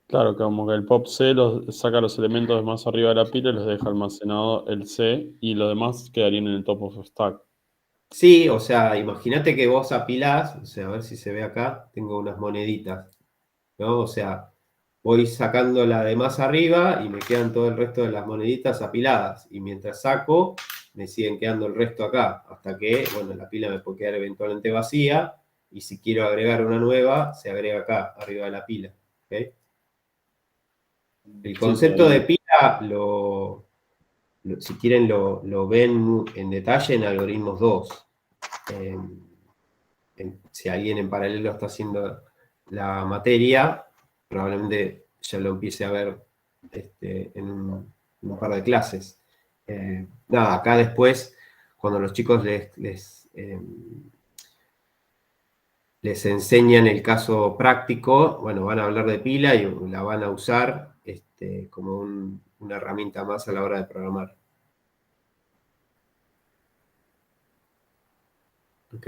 Claro, como que el pop C saca los elementos de más arriba de la pila y los deja almacenado el C y los demás quedarían en el top of stack. Sí, o sea, imagínate que vos apilás, o sea, a ver si se ve acá, tengo unas moneditas, ¿no? O sea, voy sacando la de más arriba y me quedan todo el resto de las moneditas apiladas. Y mientras saco, me siguen quedando el resto acá, hasta que, bueno, la pila me puede quedar eventualmente vacía, y si quiero agregar una nueva, se agrega acá, arriba de la pila. ¿Okay? El concepto de pila, si quieren, lo ven en detalle en Algoritmos 2. si alguien en paralelo está haciendo la materia, probablemente ya lo empiece a ver en un par de clases. Nada, acá después, cuando los chicos les enseñan el caso práctico, bueno, van a hablar de pila y la van a usar como una herramienta más a la hora de programar. ¿Ok?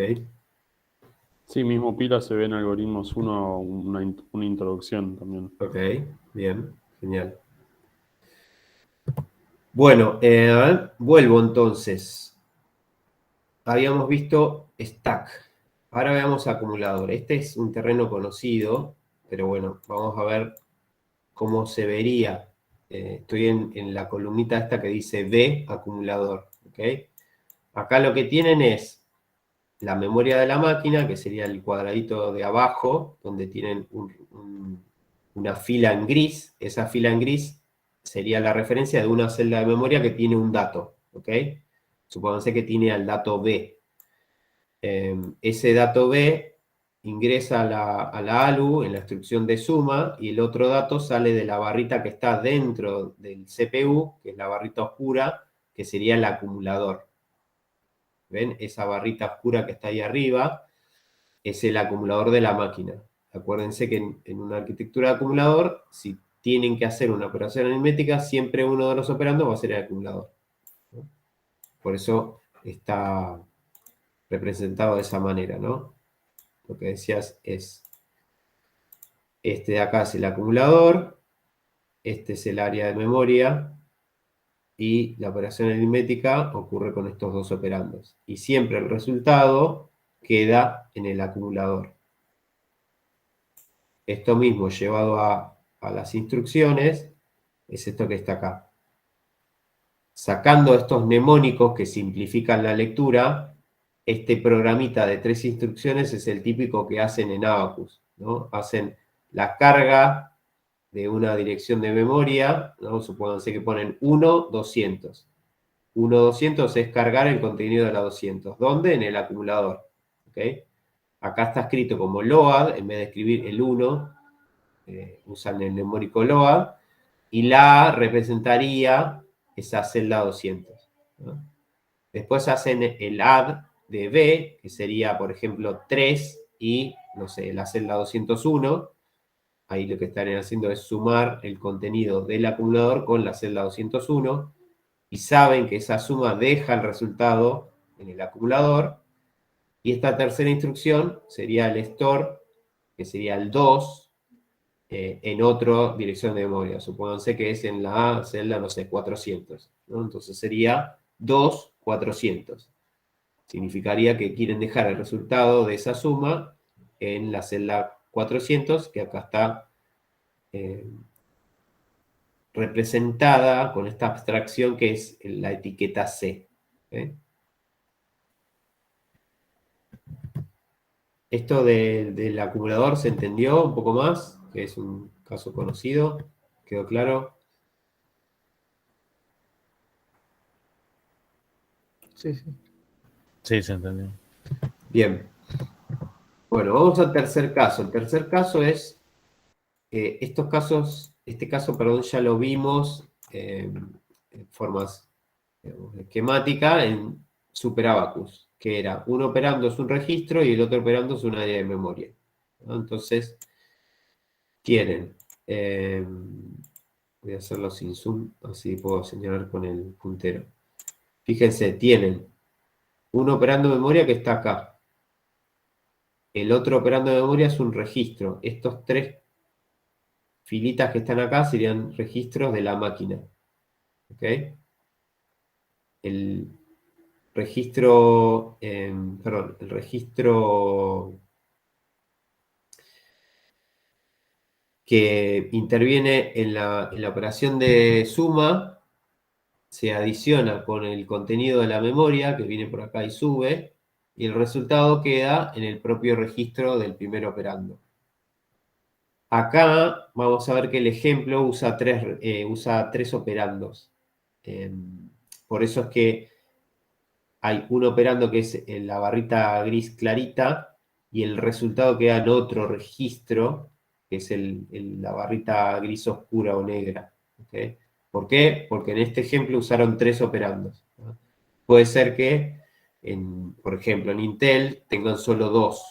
Sí, mismo pila se ve en algoritmos 1, una introducción también. Ok, bien, genial. Bueno, vuelvo entonces. Habíamos visto stack. Ahora veamos acumulador. Este es un terreno conocido, pero bueno, vamos a ver cómo se vería. Estoy en la columnita esta que dice B, acumulador. ¿Ok? Acá lo que tienen es la memoria de la máquina, que sería el cuadradito de abajo, donde tienen una fila en gris. Esa fila en gris sería la referencia de una celda de memoria que tiene un dato. ¿Ok? Supónganse que tiene al dato B. Ese dato B ingresa a la ALU en la instrucción de suma y el otro dato sale de la barrita que está dentro del CPU, que es la barrita oscura, que sería el acumulador. ¿Ven? Esa barrita oscura que está ahí arriba es el acumulador de la máquina. Acuérdense que en una arquitectura de acumulador, si tienen que hacer una operación aritmética, siempre uno de los operandos va a ser el acumulador. ¿No? Por eso está representado de esa manera, ¿no? Lo que decías es, este de acá es el acumulador, este es el área de memoria, y la operación aritmética ocurre con estos dos operandos. Y siempre el resultado queda en el acumulador. Esto mismo llevado a las instrucciones es esto que está acá. Sacando estos mnemónicos que simplifican la lectura, este programita de 3 instrucciones es el típico que hacen en Abacus, ¿no? Hacen la carga de una dirección de memoria, ¿no? Supónganse que ponen 1.200. 1.200 es cargar el contenido de la 200. ¿Dónde? En el acumulador. ¿Ok? Acá está escrito como load, en vez de escribir el 1, usan el mnemónico load, y la A representaría esa celda 200. ¿No? Después hacen el add de B, que sería, por ejemplo, 3 y, no sé, la celda 201. Ahí lo que estarían haciendo es sumar el contenido del acumulador con la celda 201 y saben que esa suma deja el resultado en el acumulador. Y esta tercera instrucción sería el store, que sería el 2, en otra dirección de memoria. Supónganse que es en la celda, no sé, 400. ¿No? Entonces sería 2.400. Significaría que quieren dejar el resultado de esa suma en la celda 400, que acá está representada con esta abstracción que es la etiqueta C. Esto del acumulador se entendió un poco más, que es un caso conocido. ¿Quedó claro? Sí, sí. Sí, se entendió. Bien. Bueno, vamos al tercer caso. El tercer caso es, este caso, perdón, ya lo vimos en formas, digamos, esquemática en SuperAbacus, que era un operando es un registro y el otro operando es un área de memoria. ¿No? Entonces, tienen, voy a hacerlo sin zoom, así puedo señalar con el puntero. Fíjense, tienen un operando de memoria que está acá. El otro operando de memoria es un registro. Estos 3 filitas que están acá serían registros de la máquina. ¿Ok? El registro, perdón, el registro que interviene en la operación de suma se adiciona con el contenido de la memoria que viene por acá y sube, y el resultado queda en el propio registro del primer operando. Acá vamos a ver que el ejemplo usa 3 operandos. Por eso es que hay un operando que es en la barrita gris clarita, y el resultado queda en otro registro, que es la barrita gris oscura o negra. ¿Okay? ¿Por qué? Porque en este ejemplo usaron 3 operandos, ¿no? Puede ser que, por ejemplo, en Intel tengan solo 2,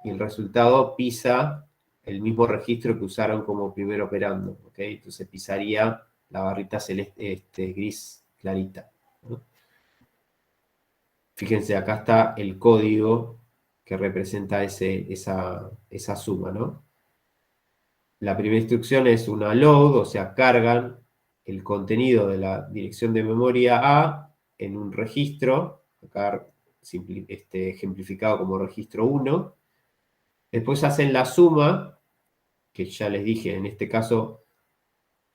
y el resultado pisa el mismo registro que usaron como primer operando. ¿Okay? Entonces pisaría la barrita celeste, gris clarita, ¿no? Fíjense, acá está el código que representa esa suma, ¿no? La primera instrucción es una load, o sea, cargan el contenido de la dirección de memoria A en un registro, acá ejemplificado como registro 1. Después hacen la suma, que ya les dije, en este caso,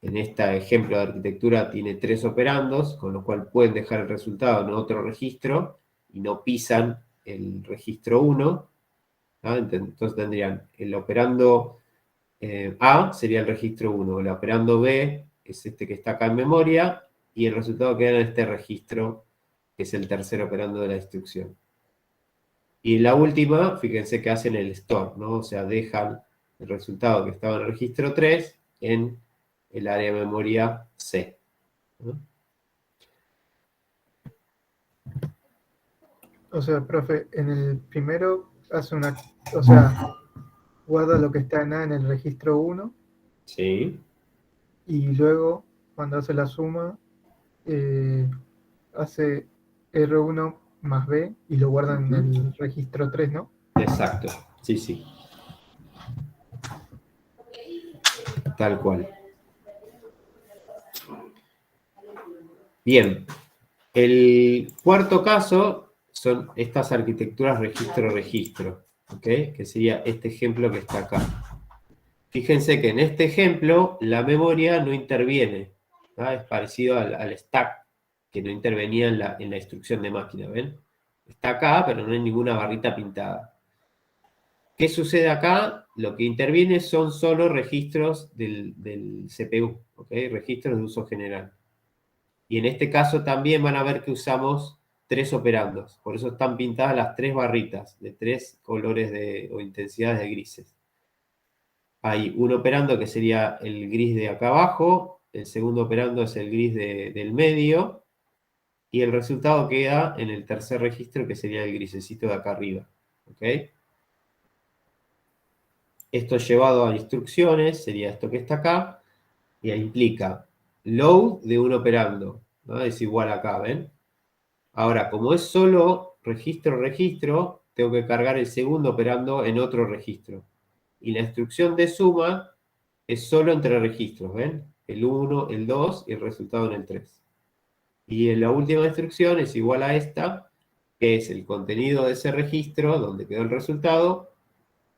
en este ejemplo de arquitectura tiene 3 operandos, con lo cual pueden dejar el resultado en otro registro y no pisan el registro 1. ¿Ah? Entonces tendrían el operando A sería el registro 1, el operando B es este que está acá en memoria, y el resultado queda en este registro, que es el tercer operando de la instrucción. Y la última, fíjense que hacen el store, ¿no? O sea, dejan el resultado que estaba en el registro 3 en el área de memoria C, ¿no? O sea, profe, en el primero hace una, o sea, guarda lo que está en A en el registro 1 Sí, y luego cuando hace la suma hace R1 más B y lo guarda en el registro 3, ¿no? exacto, sí, sí. Tal cual. Bien, el cuarto caso son estas arquitecturas registro-registro, ¿ok? Que sería este ejemplo que está acá. Fíjense que en este ejemplo la memoria no interviene, ¿no? Es parecido al stack, que no intervenía en la instrucción de máquina, ¿ven? Está acá, pero no hay ninguna barrita pintada. ¿Qué sucede acá? Lo que interviene son solo registros del CPU, ¿ok? Registros de uso general. Y en este caso también van a ver que usamos 3 operandos. Por eso están pintadas las 3 barritas de 3 colores o intensidades de grises. Hay un operando que sería el gris de acá abajo, el segundo operando es el gris del medio, y el resultado queda en el tercer registro, que sería el grisecito de acá arriba. ¿Ok? Esto llevado a instrucciones sería esto que está acá, y implica load de un operando, ¿no? Es igual acá, ¿ven? Ahora, como es solo registro, tengo que cargar el segundo operando en otro registro. Y la instrucción de suma es solo entre registros, ¿ven? El 1, el 2 y el resultado en el 3. Y la última instrucción es igual a esta, que es el contenido de ese registro, donde quedó el resultado,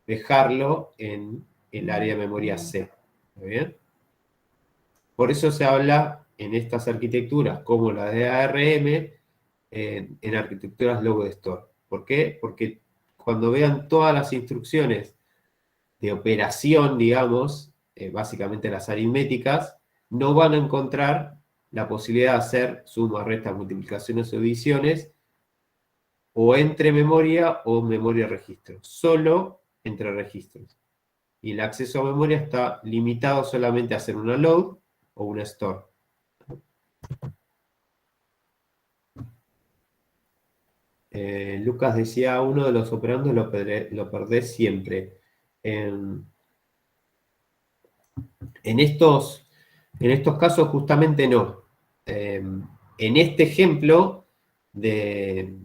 dejarlo en el área de memoria C. ¿Está bien? Por eso se habla en estas arquitecturas, como la de ARM, en arquitecturas load store. ¿Por qué? Porque cuando vean todas las instrucciones de operación, digamos, básicamente las aritméticas, no van a encontrar la posibilidad de hacer sumas, restas, multiplicaciones o divisiones, o entre memoria o memoria registro, solo entre registros. Y el acceso a memoria está limitado solamente a hacer una load o una store. Lucas decía, uno de los operandos lo perdés siempre. En estos casos justamente no. En este ejemplo de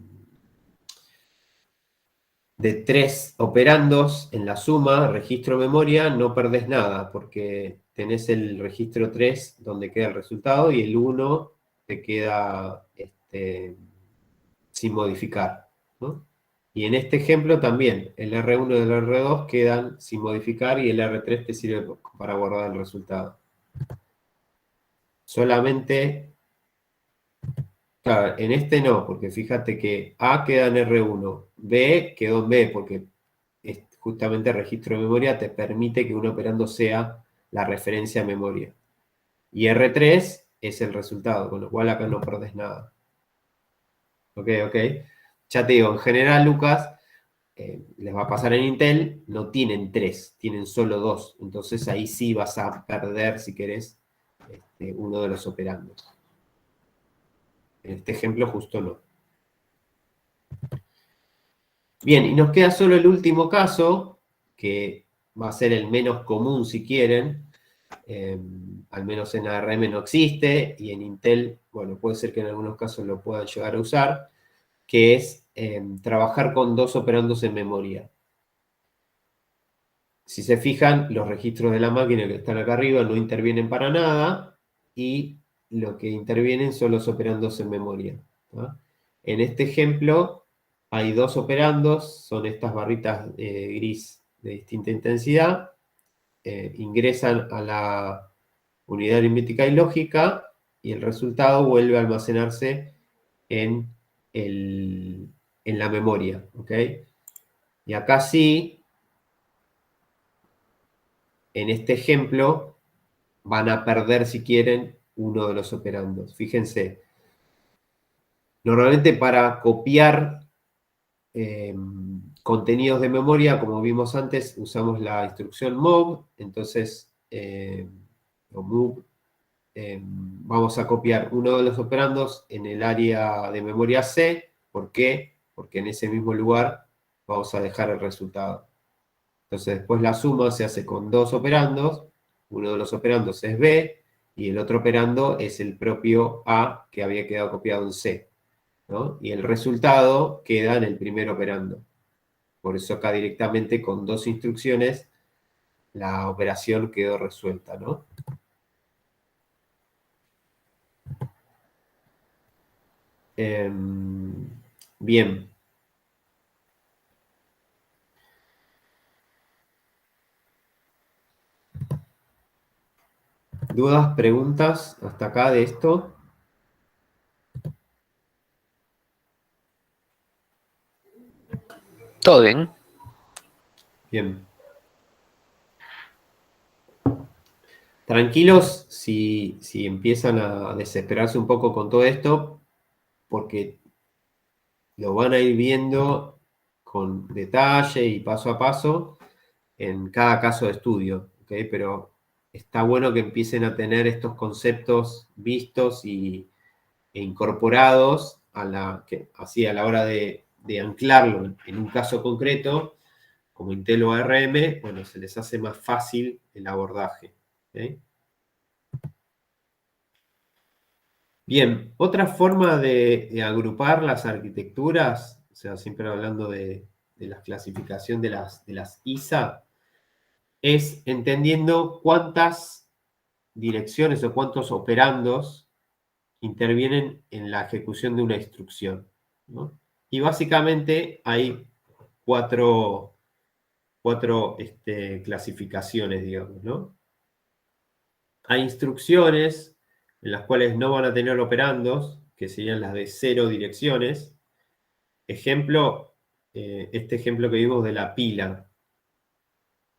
3 operandos en la suma, registro memoria, no perdés nada, porque tenés el registro 3 donde queda el resultado y el 1 te queda sin modificar, ¿no? Y en este ejemplo también, el R1 y el R2 quedan sin modificar y el R3 te sirve para guardar el resultado. Solamente, claro, en este no, porque fíjate que A queda en R1, B quedó en B, porque justamente el registro de memoria te permite que un operando sea la referencia a memoria. Y R3 es el resultado, con lo cual acá no perdés nada. Ok. Ya te digo, en general, Lucas, les va a pasar en Intel, no tienen 3, tienen solo 2. Entonces ahí sí vas a perder, si querés, uno de los operandos. En este ejemplo justo no. Bien, y nos queda solo el último caso, que va a ser el menos común si quieren. Al menos en ARM no existe, y en Intel, bueno, puede ser que en algunos casos lo puedan llegar a usar, que es trabajar con 2 operandos en memoria. Si se fijan, los registros de la máquina que están acá arriba no intervienen para nada, y lo que intervienen son los operandos en memoria, ¿tá? En este ejemplo hay 2 operandos, son estas barritas gris de distinta intensidad, ingresan a la unidad aritmética y lógica, y el resultado vuelve a almacenarse en la memoria, ¿ok? Y acá sí, en este ejemplo, van a perder, si quieren, uno de los operandos. Fíjense, normalmente para copiar contenidos de memoria, como vimos antes, usamos la instrucción move, entonces, o move, vamos a copiar uno de los operandos en el área de memoria C. ¿Por qué? Porque en ese mismo lugar vamos a dejar el resultado. Entonces después la suma se hace con 2 operandos, uno de los operandos es B, y el otro operando es el propio A que había quedado copiado en C, ¿no? Y el resultado queda en el primer operando. Por eso acá directamente con 2 instrucciones la operación quedó resuelta, ¿no? Bien. ¿Dudas, preguntas hasta acá de esto? Todo bien. Bien. Tranquilos si empiezan a desesperarse un poco con todo esto, porque lo van a ir viendo con detalle y paso a paso en cada caso de estudio, ¿ok? Pero está bueno que empiecen a tener estos conceptos vistos e incorporados así a la hora de anclarlo en un caso concreto, como Intel o ARM, bueno, se les hace más fácil el abordaje, ¿ok? Bien, otra forma de agrupar las arquitecturas, o sea, siempre hablando de la clasificación de las ISA, es entendiendo cuántas direcciones o cuántos operandos intervienen en la ejecución de una instrucción, ¿no? Y básicamente hay cuatro clasificaciones, digamos, ¿no? Hay instrucciones en las cuales no van a tener operandos, que serían las de 0 direcciones. Ejemplo, este ejemplo que vimos de la pila.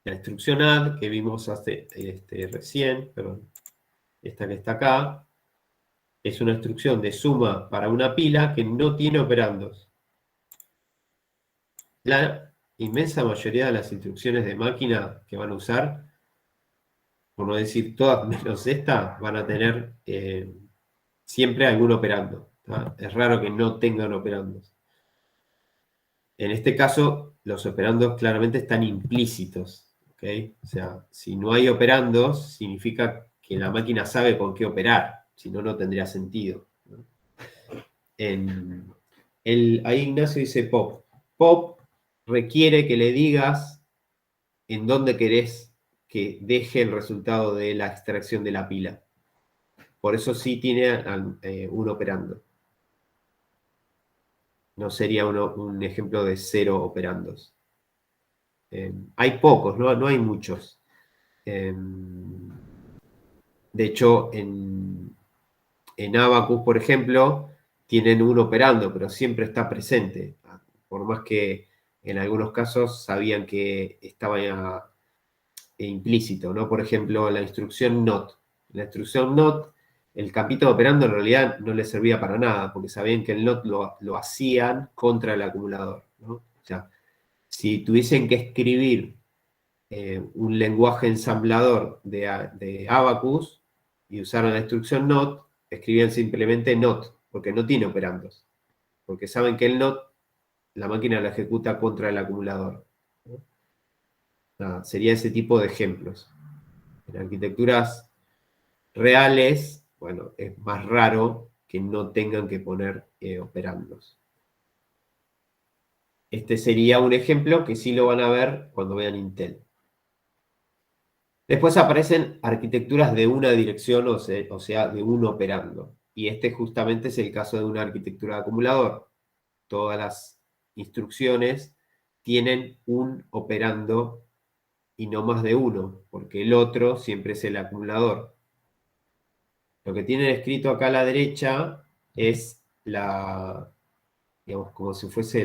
La instrucción add, que vimos recién, perdón, esta que está acá, es una instrucción de suma para una pila que no tiene operandos. La inmensa mayoría de las instrucciones de máquina que van a usar, por no decir todas menos esta, van a tener siempre algún operando, ¿tá? Es raro que no tengan operandos. En este caso, los operandos claramente están implícitos, ¿ok? O sea, si no hay operandos, significa que la máquina sabe con qué operar, si no, no tendría sentido, ¿no? Ahí Ignacio dice pop. Pop requiere que le digas en dónde querés que deje el resultado de la extracción de la pila. Por eso sí tiene un operando. No sería un ejemplo de 0 operandos. Hay pocos, no hay muchos. De hecho, en Abacus, por ejemplo, tienen un operando, pero siempre está presente. Por más que en algunos casos sabían que estaba ya implícito, ¿no? Por ejemplo, la instrucción NOT. La instrucción NOT, el campito de operando en realidad no les servía para nada, porque sabían que el NOT lo hacían contra el acumulador, ¿no? O sea, si tuviesen que escribir un lenguaje ensamblador de Abacus y usaran la instrucción NOT, escribían simplemente NOT, porque no tiene operandos. Porque saben que el NOT, la máquina lo ejecuta contra el acumulador. Nada, sería ese tipo de ejemplos. En arquitecturas reales, bueno, es más raro que no tengan que poner operandos. Este sería un ejemplo que sí lo van a ver cuando vean Intel. Después aparecen arquitecturas de una dirección, o sea, de un operando. Y este justamente es el caso de una arquitectura de acumulador. Todas las instrucciones tienen un operando y no más de uno, porque el otro siempre es el acumulador. Lo que tienen escrito acá a la derecha es digamos, como si fuese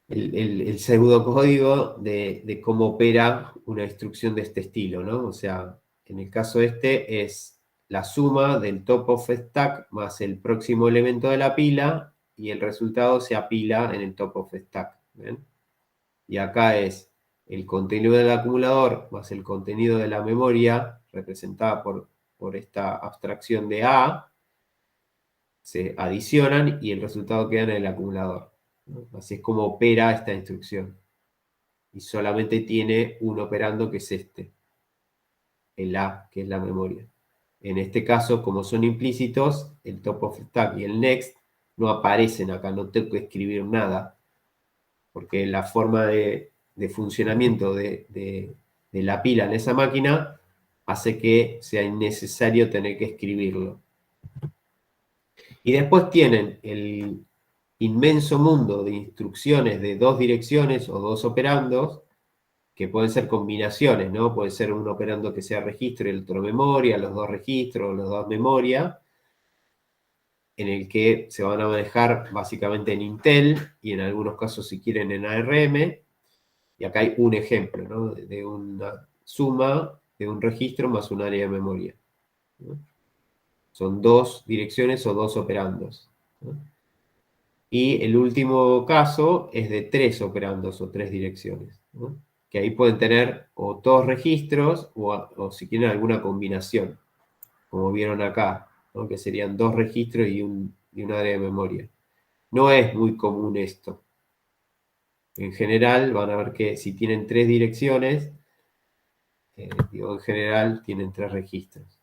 el pseudocódigo de cómo opera una instrucción de este estilo, ¿no? O sea, en el caso este es la suma del top of stack más el próximo elemento de la pila y el resultado se apila en el top of stack. ¿Ven? Y acá es el contenido del acumulador más el contenido de la memoria, representada por esta abstracción de A, se adicionan y el resultado queda en el acumulador. Así es como opera esta instrucción. Y solamente tiene un operando que es este, el A, que es la memoria. En este caso, como son implícitos, el top of stack y el next no aparecen acá, no tengo que escribir nada, porque la forma de funcionamiento de la pila en esa máquina hace que sea innecesario tener que escribirlo. Y después tienen el inmenso mundo de instrucciones de dos direcciones o dos operandos, que pueden ser combinaciones, ¿no? Puede ser un operando que sea registro y el otro memoria, los dos registros, los dos memoria, en el que se van a manejar básicamente en Intel y en algunos casos, si quieren, en ARM. Y acá hay un ejemplo, ¿no? De una suma de un registro más un área de memoria, ¿no? Son dos direcciones o dos operandos, ¿no? Y el último caso es de tres operandos o tres direcciones, ¿no? Que ahí pueden tener o todos registros o si quieren alguna combinación, como vieron acá, ¿no? Que serían dos registros y un área de memoria. No es muy común esto. En general van a ver que si tienen tres direcciones, en general tienen tres registros.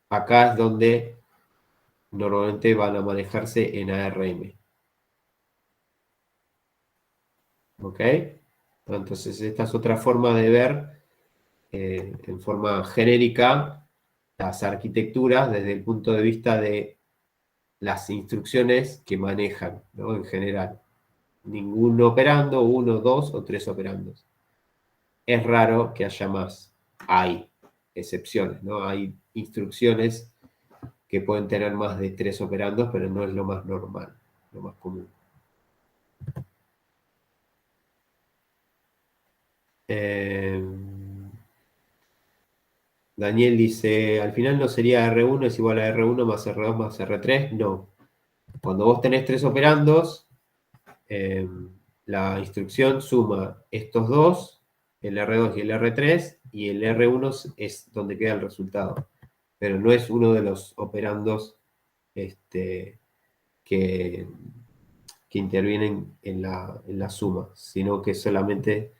Acá es donde normalmente van a manejarse en ARM. ¿Ok? Entonces esta es otra forma de ver en forma genérica las arquitecturas desde el punto de vista de las instrucciones que manejan, ¿no? En general. Ningún operando, uno, dos o tres operandos. Es raro que haya más. Hay excepciones, ¿no? Hay instrucciones que pueden tener más de tres operandos, pero no es lo más normal, lo más común. Daniel dice, al final no sería R1 es igual a R1 más R2 más R3. No. Cuando vos tenés tres operandos, la instrucción suma estos dos, el R2 y el R3, y el R1 es donde queda el resultado. Pero no es uno de los operandos que intervienen en la suma, sino que solamente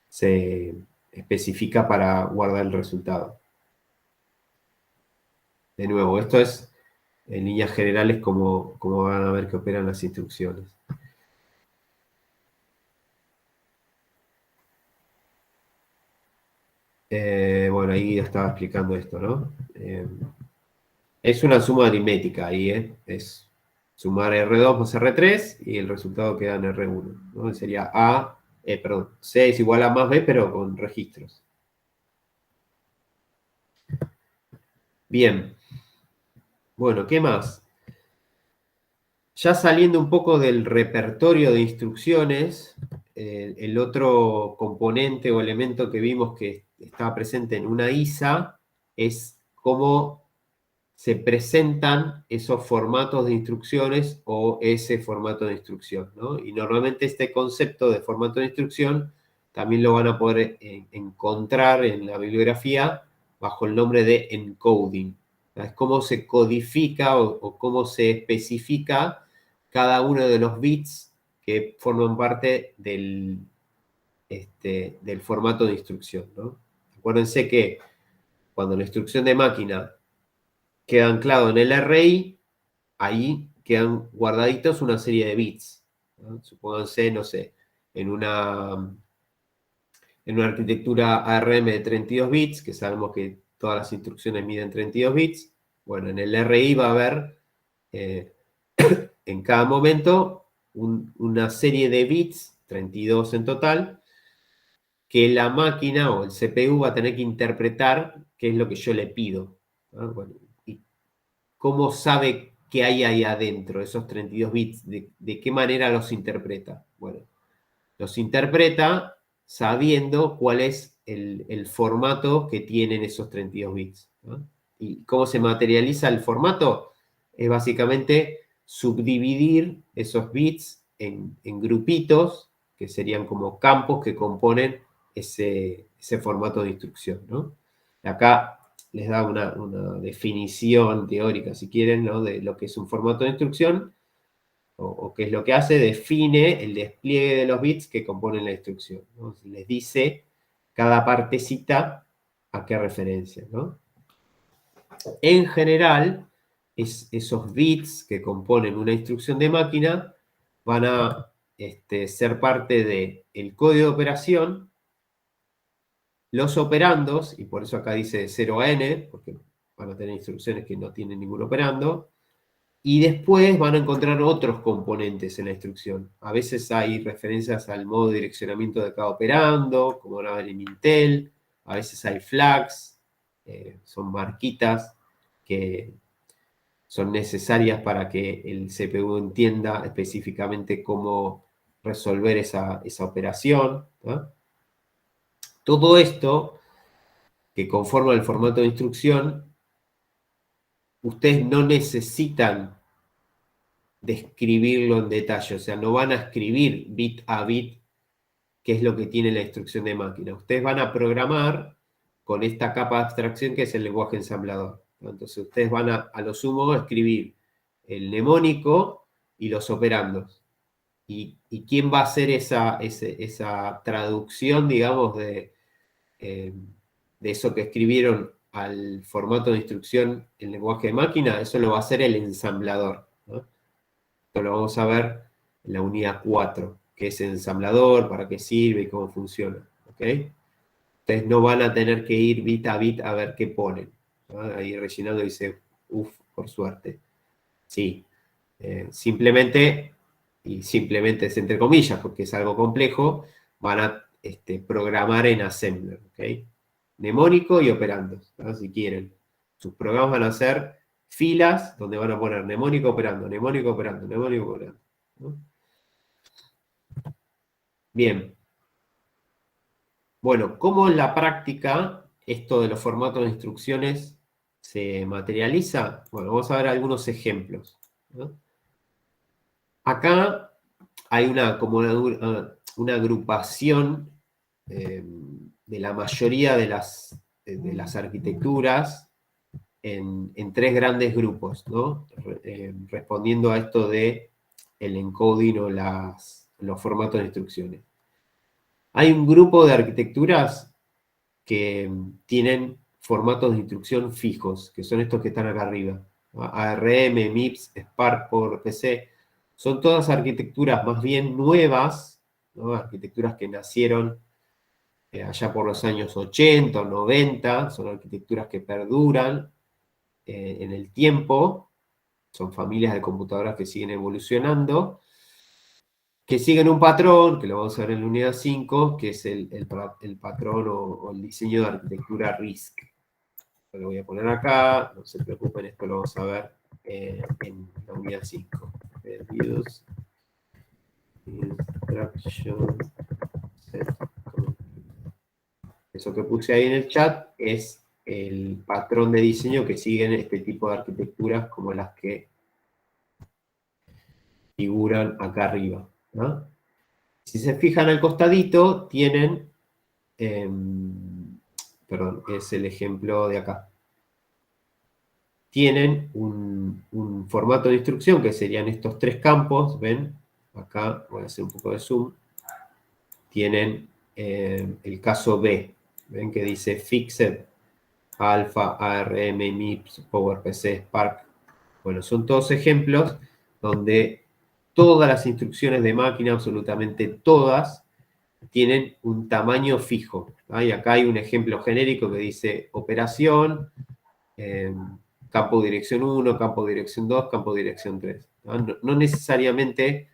se especifica para guardar el resultado. De nuevo, esto es en líneas generales como van a ver que operan las instrucciones. Bueno, ahí estaba explicando esto, ¿no? Es una suma aritmética ahí, es sumar R2 más R3 y el resultado queda en R1, ¿no? Sería C es igual a más B, pero con registros. Bien. Bueno, ¿qué más? Ya saliendo un poco del repertorio de instrucciones, el otro componente o elemento que vimos que estaba presente en una ISA es cómo se presentan esos formatos de instrucciones o ese formato de instrucción, ¿no? Y normalmente este concepto de formato de instrucción también lo van a poder encontrar en la bibliografía bajo el nombre de encoding. Es cómo se codifica o cómo se especifica cada uno de los bits que forman parte del formato de instrucción, ¿no? Acuérdense que cuando la instrucción de máquina queda anclado en el array, ahí quedan guardaditos una serie de bits, ¿no? Supónganse, no sé, en una arquitectura ARM de 32 bits, que sabemos que todas las instrucciones miden 32 bits, bueno, en el RI va a haber en cada momento una serie de bits, 32 en total, que la máquina o el CPU va a tener que interpretar qué es lo que yo le pido, ¿no? Bueno, y cómo sabe qué hay ahí adentro, esos 32 bits, de qué manera los interpreta. Bueno, los interpreta sabiendo cuál es el formato que tienen esos 32 bits, ¿no? ¿Y cómo se materializa el formato? Es básicamente subdividir esos bits en grupitos, que serían como campos que componen ese formato de instrucción, ¿no? Acá les da una definición teórica, si quieren, ¿no? De lo que es un formato de instrucción, o qué es lo que hace, define el despliegue de los bits que componen la instrucción, ¿no? Les dice cada partecita a qué referencia, ¿no? En general, esos bits que componen una instrucción de máquina van a ser parte del código de operación, los operandos, y por eso acá dice de 0 a n, porque van a tener instrucciones que no tienen ningún operando, y después van a encontrar otros componentes en la instrucción. A veces hay referencias al modo de direccionamiento de cada operando, como van a ver en Intel. A veces hay flags, son marquitas que son necesarias para que el CPU entienda específicamente cómo resolver esa operación, ¿no? Todo esto que conforma el formato de instrucción, ustedes no necesitan describirlo en detalle, o sea, no van a escribir bit a bit qué es lo que tiene la instrucción de máquina. Ustedes van a programar con esta capa de abstracción que es el lenguaje ensamblador, ¿no? Entonces ustedes van a lo sumo a escribir el mnemónico y los operandos. ¿Y quién va a hacer esa traducción, digamos, de eso que escribieron al formato de instrucción en lenguaje de máquina? Eso lo va a hacer el ensamblador, ¿no? Esto lo vamos a ver en la unidad 4, que es el ensamblador, para qué sirve y cómo funciona, ¿ok? Ustedes no van a tener que ir bit a bit a ver qué ponen, ¿no? Ahí rellenando dice, uff, por suerte. Sí, simplemente, y simplemente es entre comillas, porque es algo complejo, van a programar en assembler, ¿ok? Mnemónico y operandos, ¿no? Si quieren. Sus programas van a ser filas donde van a poner mnemónico operando, mnemónico operando, mnemónico operando, ¿no? Bien. Bueno, ¿cómo en la práctica esto de los formatos de instrucciones se materializa? Bueno, vamos a ver algunos ejemplos, ¿no? Acá hay como una agrupación de la mayoría de las arquitecturas en tres grandes grupos, ¿no? Respondiendo a esto de el encoding o los formatos de instrucciones. Hay un grupo de arquitecturas que tienen formatos de instrucción fijos, que son estos que están acá arriba, ¿no? ARM, MIPS, Spark, PowerPC. Son todas arquitecturas más bien nuevas, ¿no? Arquitecturas que nacieron allá por los años 80 o 90, son arquitecturas que perduran en el tiempo, son familias de computadoras que siguen evolucionando, que siguen un patrón, que lo vamos a ver en la unidad 5, que es el patrón o el diseño de arquitectura RISC. Lo voy a poner acá, no se preocupen, esto lo vamos a ver en la unidad 5. Reduce Instruction Set. Eso que puse ahí en el chat es el patrón de diseño que siguen este tipo de arquitecturas como las que figuran acá arriba, ¿no? Si se fijan al costadito, tienen, perdón, es el ejemplo de acá. Tienen un formato de instrucción que serían estos 3 campos, ¿ven? Acá voy a hacer un poco de zoom. Tienen el caso B, ¿ven? Que dice Fixed, Alpha, ARM, MIPS, PowerPC, Spark. Bueno, son todos ejemplos donde todas las instrucciones de máquina, absolutamente todas, tienen un tamaño fijo. ¿Ah? Y acá hay un ejemplo genérico que dice operación, campo dirección 1, campo dirección 2, campo dirección 3. No necesariamente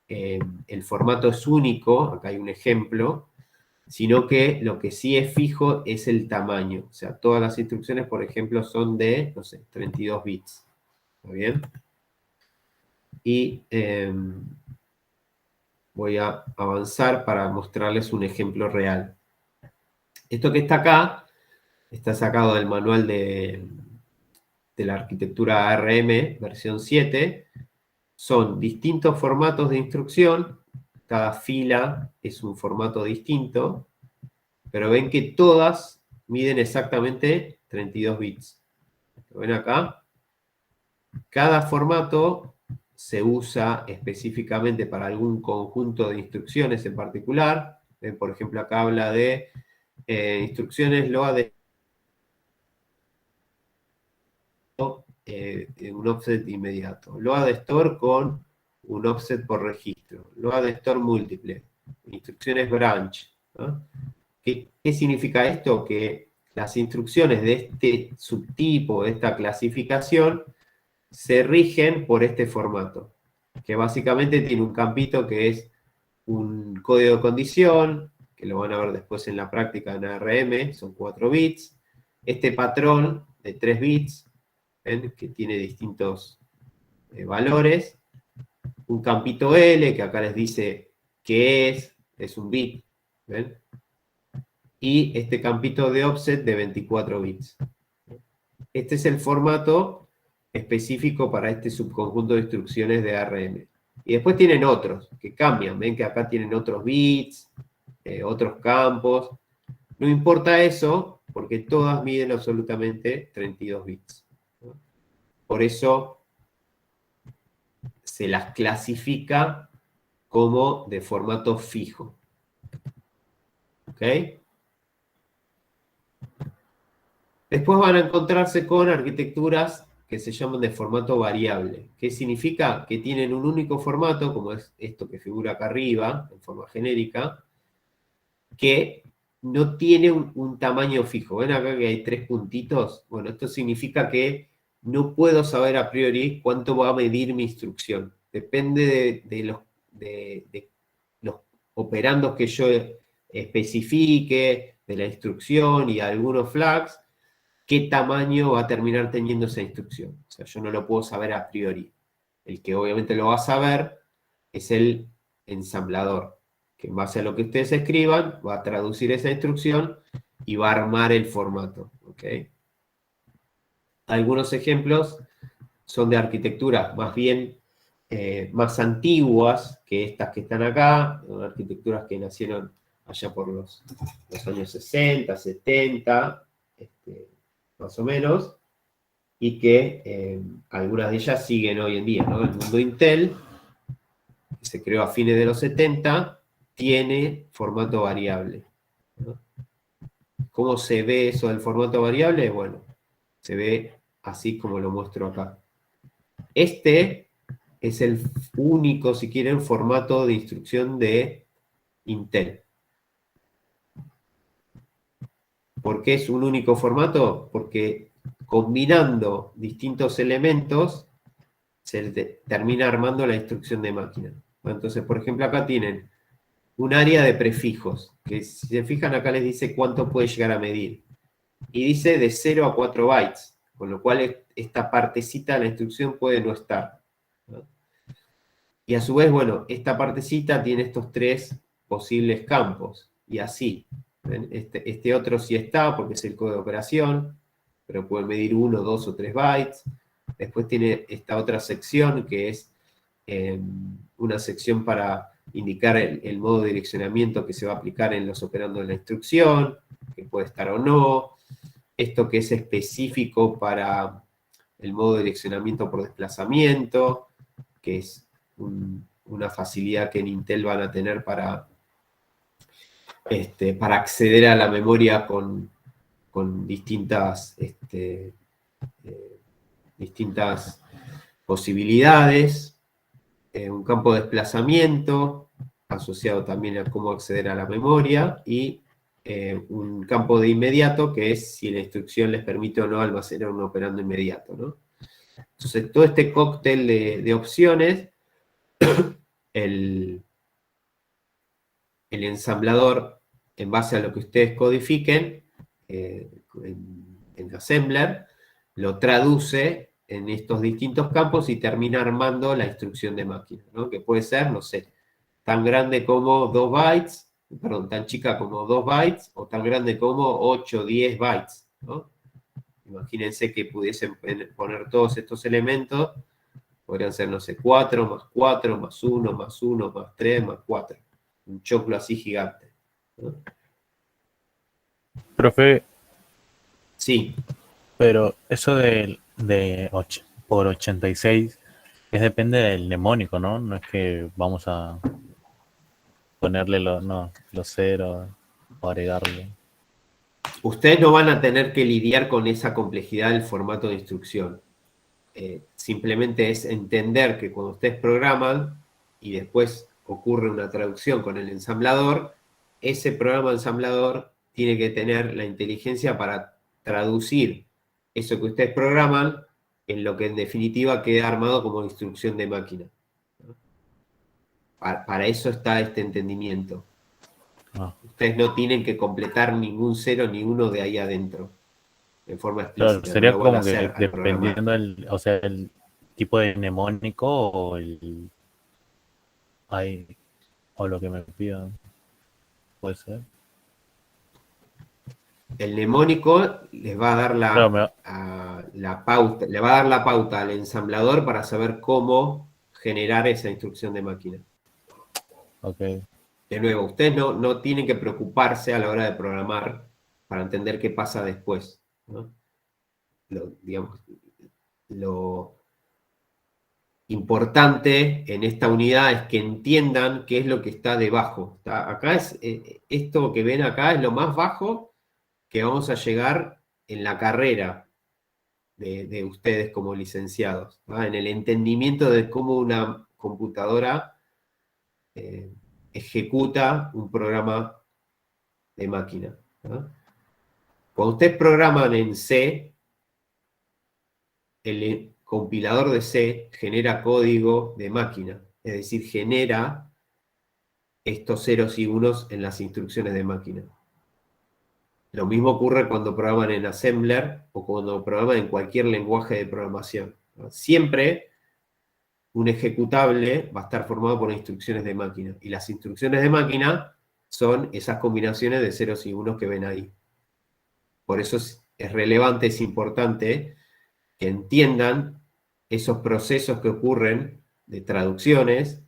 el formato es único, acá hay un ejemplo, sino que lo que sí es fijo es el tamaño. O sea, todas las instrucciones, por ejemplo, son de, no sé, 32 bits. ¿Está bien? Y voy a avanzar para mostrarles un ejemplo real. Esto que está acá está sacado del manual de la arquitectura ARM, versión 7. Son distintos formatos de instrucción. Cada fila es un formato distinto. Pero ven que todas miden exactamente 32 bits. ¿Lo ven acá? Cada formato se usa específicamente para algún conjunto de instrucciones en particular. Ven, por ejemplo, acá habla de instrucciones load un offset inmediato. Load store con un offset por registro. Load store múltiple. Instrucciones branch, ¿no? ¿Qué significa esto? Que las instrucciones de este subtipo, de esta clasificación, se rigen por este formato, que básicamente tiene un campito que es un código de condición, que lo van a ver después en la práctica en ARM, son 4 bits. Este patrón de 3 bits, ¿ven? Que tiene distintos valores. Un campito L, que acá les dice qué es un bit, ¿ven? Y este campito de offset de 24 bits. Este es el formato específico para este subconjunto de instrucciones de ARM. Y después tienen otros que cambian. Ven que acá tienen otros bits, otros campos. No importa eso, porque todas miden absolutamente 32 bits. Por eso se las clasifica como de formato fijo. ¿Ok? Después van a encontrarse con arquitecturas que se llaman de formato variable. ¿Qué significa? Que tienen un único formato, como es esto que figura acá arriba, en forma genérica, que no tiene un tamaño fijo. ¿Ven acá que hay 3 puntitos? Bueno, esto significa que no puedo saber a priori cuánto va a medir mi instrucción. Depende de los operandos que yo especifique, de la instrucción y algunos flags, qué tamaño va a terminar teniendo esa instrucción. O sea, yo no lo puedo saber a priori. El que obviamente lo va a saber es el ensamblador, que en base a lo que ustedes escriban, va a traducir esa instrucción y va a armar el formato. ¿Okay? Algunos ejemplos son de arquitecturas más bien más antiguas que estas que están acá, arquitecturas que nacieron allá por los años 60, 70, más o menos, y que algunas de ellas siguen hoy en día, ¿no? El mundo Intel, que se creó a fines de los 70, tiene formato variable, ¿no? ¿Cómo se ve eso del formato variable? Bueno, se ve así como lo muestro acá. Este es el único, si quieren, formato de instrucción de Intel. ¿Por qué es un único formato? Porque combinando distintos elementos se termina armando la instrucción de máquina. Entonces, por ejemplo, acá tienen un área de prefijos, que si se fijan acá les dice cuánto puede llegar a medir. Y dice de 0 a 4 bytes, con lo cual esta partecita de la instrucción puede no estar, ¿no? Y a su vez, bueno, esta partecita tiene estos 3 posibles campos, y así. ¿Ven? Este otro sí está porque es el código de operación, pero puede medir 1, 2 o 3 bytes. Después tiene esta otra sección que es una sección para indicar el modo de direccionamiento que se va a aplicar en los operandos de la instrucción, que puede estar o no. Esto que es específico para el modo de direccionamiento por desplazamiento, que es una facilidad que en Intel van a tener para acceder a la memoria con distintas posibilidades. Un campo de desplazamiento asociado también a cómo acceder a la memoria y un campo de inmediato que es si la instrucción les permite o no almacenar un operando inmediato, ¿no? Entonces, todo este cóctel de opciones, el ensamblador, en base a lo que ustedes codifiquen en Assembler, lo traduce en estos distintos campos y termina armando la instrucción de máquina, ¿no? Que puede ser, no sé, tan grande como 2 bytes, perdón, tan chica como 2 bytes, o tan grande como 8 o 10 bytes, ¿no? Imagínense que pudiesen poner todos estos elementos, podrían ser, no sé, 4 más 4 más 1 más 1 más 3 más 4. Un choclo así gigante, ¿no? Profe, Sí, pero eso por 86 depende del mnemónico, ¿no? No es que vamos a ponerle los ceros o agregarle. ustedes no van a tener que lidiar con esa complejidad del formato de instrucción. Simplemente es entender que cuando ustedes programan y después ocurre una traducción con el ensamblador, ese programa ensamblador tiene que tener la inteligencia para traducir eso que ustedes programan en lo que en definitiva queda armado como instrucción de máquina. Para eso está este entendimiento. Ah. Ustedes no tienen que completar ningún 0 ni 1 de ahí adentro, en forma explícita. Claro, sería no lo van a como que hacer al programar. dependiendo el tipo de mnemónico o lo que me pidan. Puede ser. El mnemónico les va a dar Claro, la pauta, le va a dar la pauta al ensamblador para saber cómo generar esa instrucción de máquina. ok. De nuevo, ustedes no tienen que preocuparse a la hora de programar para entender qué pasa después, ¿no? Lo importante en esta unidad es que entiendan qué es lo que está debajo. Acá esto que ven acá es lo más bajo que vamos a llegar en la carrera de ustedes como licenciados, ¿no? En el entendimiento de cómo una computadora ejecuta un programa de máquina, ¿no? Cuando ustedes programan en C, el compilador de C genera código de máquina, es decir, genera estos ceros y unos en las instrucciones de máquina. Lo mismo ocurre cuando programan en Assembler o cuando programan en cualquier lenguaje de programación, ¿no? Siempre un ejecutable va a estar formado por instrucciones de máquina. Y las instrucciones de máquina son esas combinaciones de ceros y unos que ven ahí. Por eso es relevante, es importante que entiendan esos procesos que ocurren de traducciones,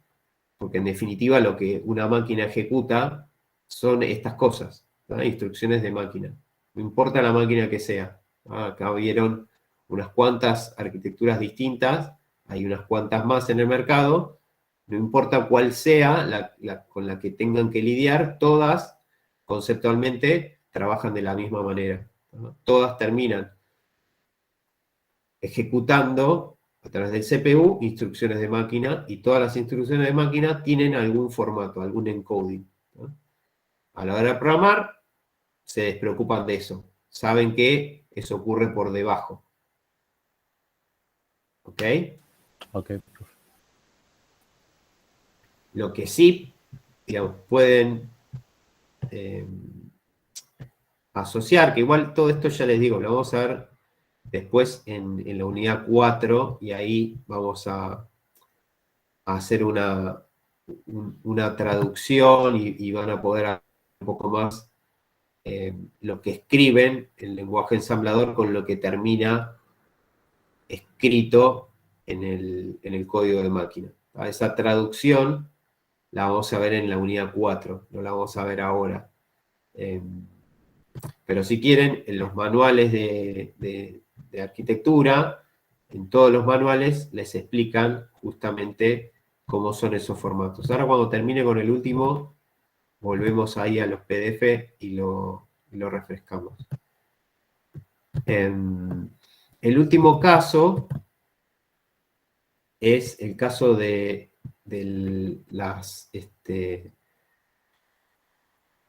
porque en definitiva lo que una máquina ejecuta son estas cosas, ¿no? Instrucciones de máquina. No importa la máquina que sea. Acá vieron unas cuantas arquitecturas distintas, hay unas cuantas más en el mercado, no importa cuál sea con la que tengan que lidiar, todas conceptualmente trabajan de la misma manera, ¿no? Todas terminan ejecutando a través del CPU instrucciones de máquina y todas las instrucciones de máquina tienen algún formato, algún encoding, ¿no? A la hora de programar se despreocupan de eso, saben que eso ocurre por debajo. ¿Ok? Ok. Lo que sí, digamos, pueden asociar, que igual todo esto ya les digo, lo vamos a ver después en la unidad 4 y ahí vamos a hacer una traducción y van a poder un poco más lo que escriben el lenguaje ensamblador con lo que termina escrito en el código de máquina. Esa traducción la vamos a ver en la unidad 4, no la vamos a ver ahora. Pero si quieren, en los manuales de arquitectura, en todos los manuales les explican justamente cómo son esos formatos. Ahora cuando termine con el último, volvemos ahí a los PDF y lo refrescamos. El último caso es el caso de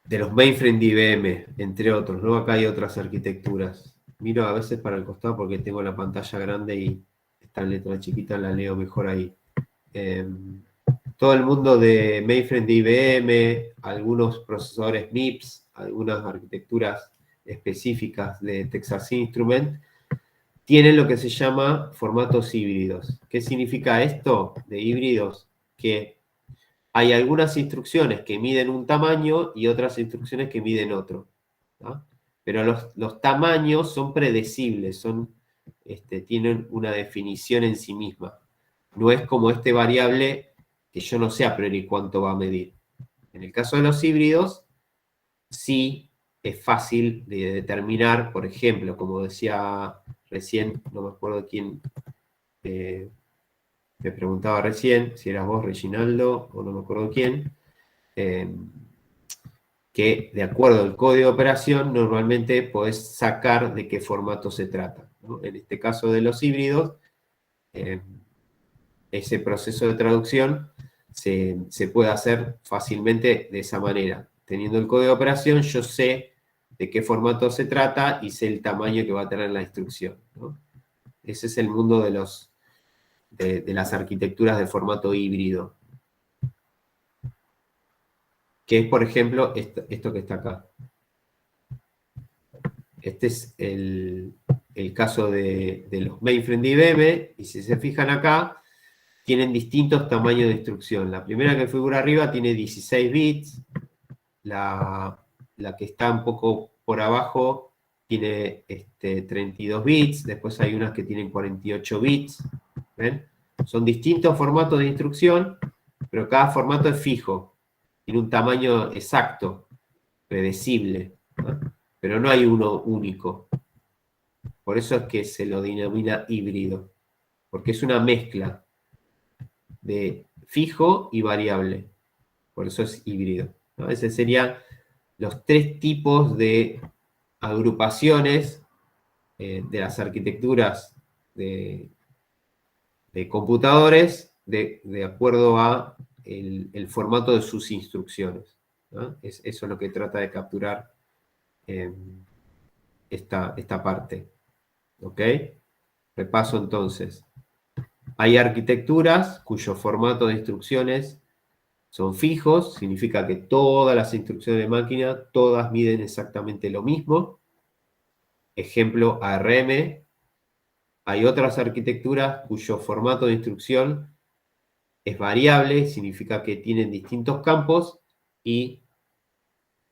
los mainframe de IBM, entre otros, ¿no? Acá hay otras arquitecturas. Miro a veces para el costado porque tengo la pantalla grande y esta letra chiquita la leo mejor ahí. Todo el mundo de mainframe de IBM, algunos procesadores MIPS, algunas arquitecturas específicas de Texas Instruments, tienen lo que se llama formatos híbridos. ¿Qué significa esto de híbridos? Que hay algunas instrucciones que miden un tamaño y otras instrucciones que miden otro, ¿no? Pero los tamaños son predecibles, tienen una definición en sí misma. No es como este variable que yo no sé a priori cuánto va a medir. En el caso de los híbridos, sí es fácil de determinar, por ejemplo, como decía recién, no me acuerdo quién me preguntaba recién, si eras vos, Reginaldo, o no me acuerdo quién, que de acuerdo al código de operación normalmente podés sacar de qué formato se trata, ¿no? En este caso de los híbridos, ese proceso de traducción se puede hacer fácilmente de esa manera. Teniendo el código de operación, yo sé de qué formato se trata y sé el tamaño que va a tener la instrucción, ¿no? Ese es el mundo de las arquitecturas de formato híbrido. Que es, por ejemplo, esto que está acá. Este es el caso de los mainframe de IBM, y si se fijan acá, tienen distintos tamaños de instrucción. La primera que figura arriba tiene 16 bits, la que está un poco por abajo tiene 32 bits, después hay unas que tienen 48 bits, ¿ven? Son distintos formatos de instrucción, pero cada formato es fijo, tiene un tamaño exacto, predecible, ¿no? Pero no hay uno único. Por eso es que se lo denomina híbrido, porque es una mezcla de fijo y variable. Por eso es híbrido, ¿no? Esos serían los tres tipos de agrupaciones de las arquitecturas de computadores de acuerdo a el formato de sus instrucciones, ¿no? Eso es lo que trata de capturar esta parte. ¿Ok? Repaso entonces. Hay arquitecturas cuyo formato de instrucciones son fijos, significa que todas las instrucciones de máquina, todas miden exactamente lo mismo. Ejemplo, ARM. Hay otras arquitecturas cuyo formato de instrucción es variable, significa que tienen distintos campos y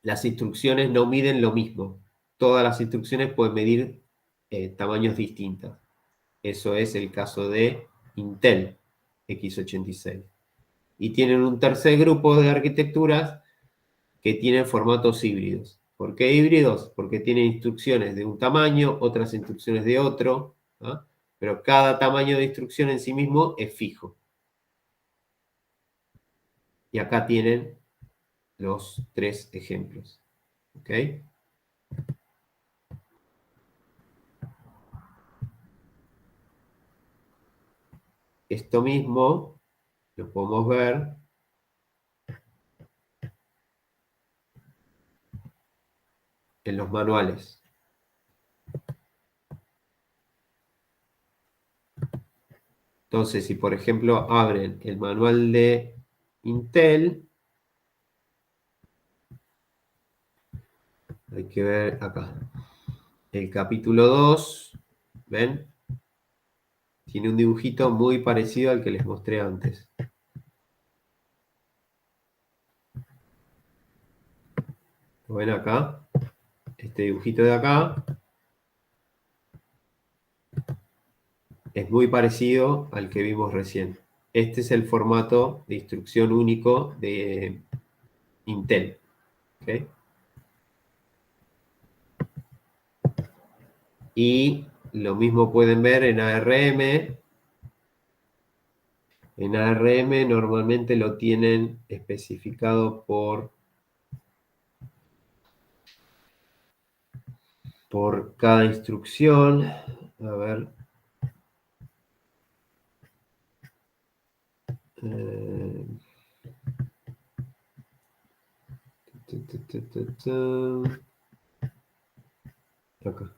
las instrucciones no miden lo mismo. Todas las instrucciones pueden medir tamaños distintos. Eso es el caso de Intel x86. Y tienen un tercer grupo de arquitecturas que tienen formatos híbridos. ¿Por qué híbridos? Porque tienen instrucciones de un tamaño, otras instrucciones de otro, ¿no? Pero cada tamaño de instrucción en sí mismo es fijo. Y acá tienen los tres ejemplos. ¿Ok? Esto mismo lo podemos ver en los manuales. Entonces, si por ejemplo abren el manual de Intel, hay que ver acá, el capítulo 2, ¿ven? Tiene un dibujito muy parecido al que les mostré antes. ¿Lo ven acá? este dibujito de acá, es muy parecido al que vimos recién. Este es el formato de instrucción único de Intel. ¿Okay? Y lo mismo pueden ver en ARM. En ARM normalmente lo tienen especificado por cada instrucción. A ver. Acá.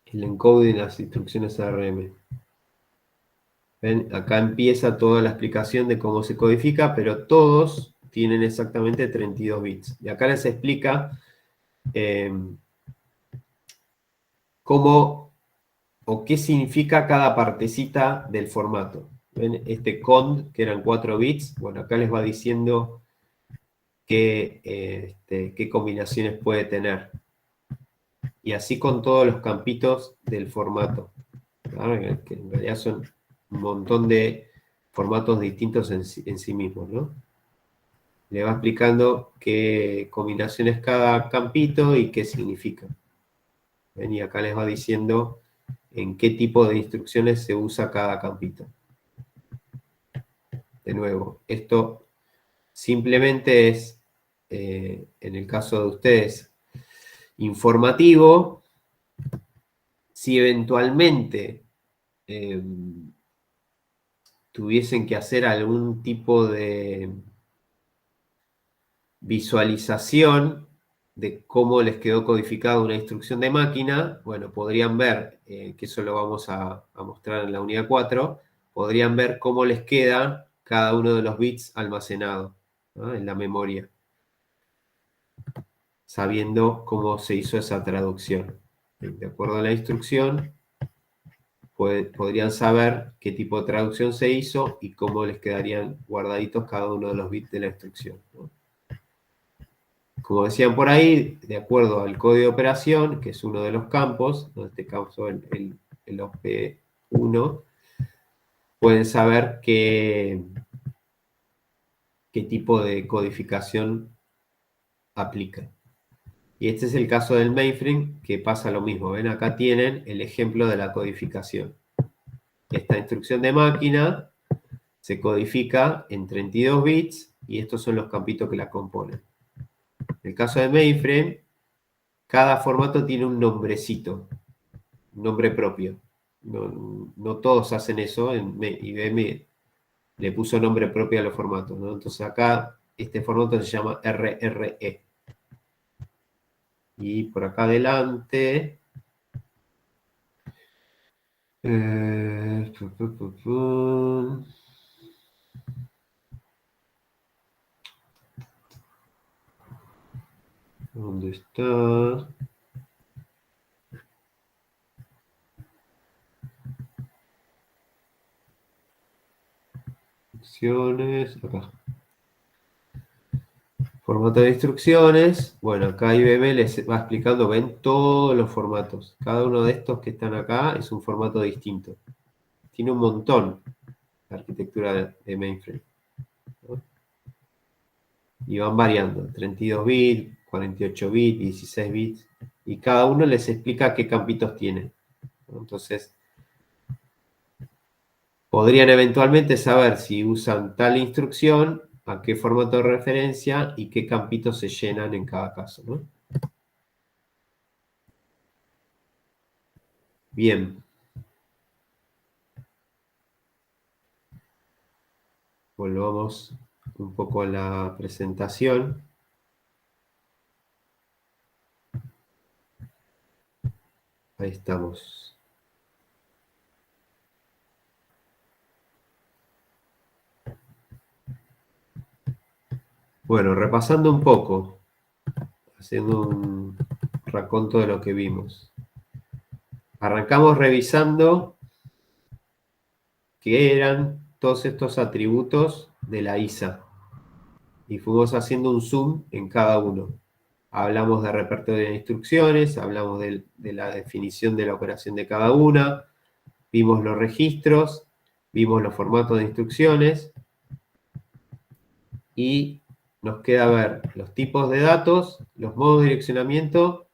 El encoding de las instrucciones ARM. ¿Ven? Acá empieza toda la explicación de cómo se codifica, pero todos tienen exactamente 32 bits. Y acá les explica cómo o qué significa cada partecita del formato. ¿Ven? Este cond, que eran 4 bits, bueno, acá les va diciendo qué combinaciones puede tener. Y así con todos los campitos del formato. ¿Verdad? Que en realidad son un montón de formatos distintos en sí mismos, ¿no? Le va explicando qué combinaciones cada campito y qué significa. ¿Ven? Y acá les va diciendo en qué tipo de instrucciones se usa cada campito. De nuevo, esto simplemente es, en el caso de ustedes, informativo. Si eventualmente tuviesen que hacer algún tipo de visualización de cómo les quedó codificada una instrucción de máquina, bueno, podrían ver, que eso lo vamos a mostrar en la unidad 4, podrían ver cómo les queda cada uno de los bits almacenado, ¿no? En la memoria, sabiendo cómo se hizo esa traducción. De acuerdo a la instrucción, podrían saber qué tipo de traducción se hizo y cómo les quedarían guardaditos cada uno de los bits de la instrucción, ¿no? Como decían por ahí, de acuerdo al código de operación, que es uno de los campos, en este caso el OP1, pueden saber qué tipo de codificación aplica. Y este es el caso del mainframe, que pasa lo mismo. Ven, acá tienen el ejemplo de la codificación. Esta instrucción de máquina se codifica en 32 bits y estos son los campitos que la componen. En el caso de mainframe, cada formato tiene un nombrecito, un nombre propio. No todos hacen eso, IBM le puso nombre propio a los formatos, ¿no? Entonces acá este formato se llama RRE. Y por acá adelante... ¿Dónde está? Instrucciones, acá. Formato de instrucciones. Bueno, acá IBM les va explicando, ven todos los formatos. Cada uno de estos que están acá es un formato distinto. Tiene un montón la arquitectura de mainframe, ¿no? Y van variando, 32 bits, 48 bits, 16 bits. Y cada uno les explica qué campitos tiene, ¿no? Entonces, podrían eventualmente saber si usan tal instrucción, a qué formato de referencia y qué campitos se llenan en cada caso, ¿no? Bien. Volvamos un poco a la presentación. Ahí estamos. Bueno, repasando un poco, haciendo un raconto de lo que vimos. Arrancamos revisando qué eran todos estos atributos de la ISA. Y fuimos haciendo un zoom en cada uno. hablamos de repertorio de instrucciones, hablamos de la definición de la operación de cada una, vimos los registros, vimos los formatos de instrucciones y nos queda ver los tipos de datos, los modos de direccionamiento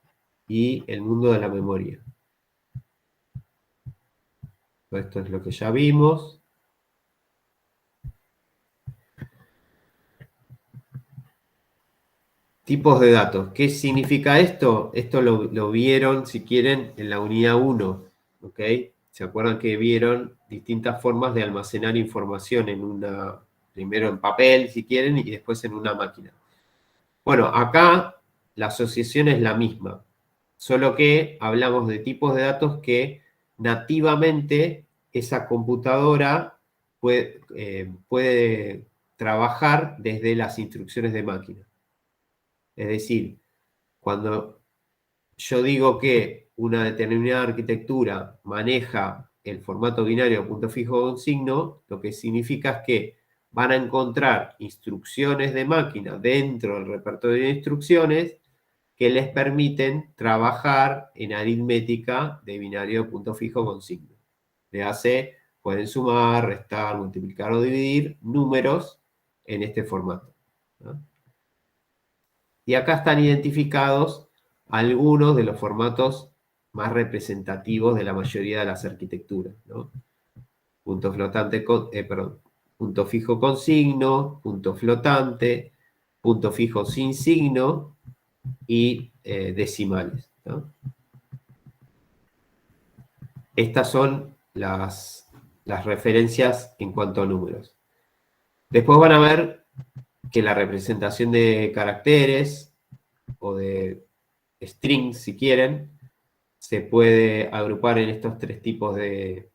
y el mundo de la memoria. Esto es lo que ya vimos. Tipos de datos. ¿Qué significa esto? Esto lo vieron, si quieren, en la unidad 1. ¿Ok? ¿Se acuerdan que vieron distintas formas de almacenar información en una, primero en papel, si quieren, y después en una máquina? Bueno, acá la asociación es la misma, solo que hablamos de tipos de datos que nativamente esa computadora puede trabajar desde las instrucciones de máquina. Es decir, cuando yo digo que una determinada arquitectura maneja el formato binario punto fijo con signo, lo que significa es que van a encontrar instrucciones de máquina dentro del repertorio de instrucciones que les permiten trabajar en aritmética de binario punto fijo con signo. Le hace, pueden sumar, restar, multiplicar o dividir números en este formato, ¿no? Y acá están identificados algunos de los formatos más representativos de la mayoría de las arquitecturas, ¿no? Punto flotante punto fijo con signo, punto flotante, punto fijo sin signo y decimales, ¿no? Estas son las referencias en cuanto a números. Después van a ver que la representación de caracteres o de strings, si quieren, se puede agrupar en estos tres tipos de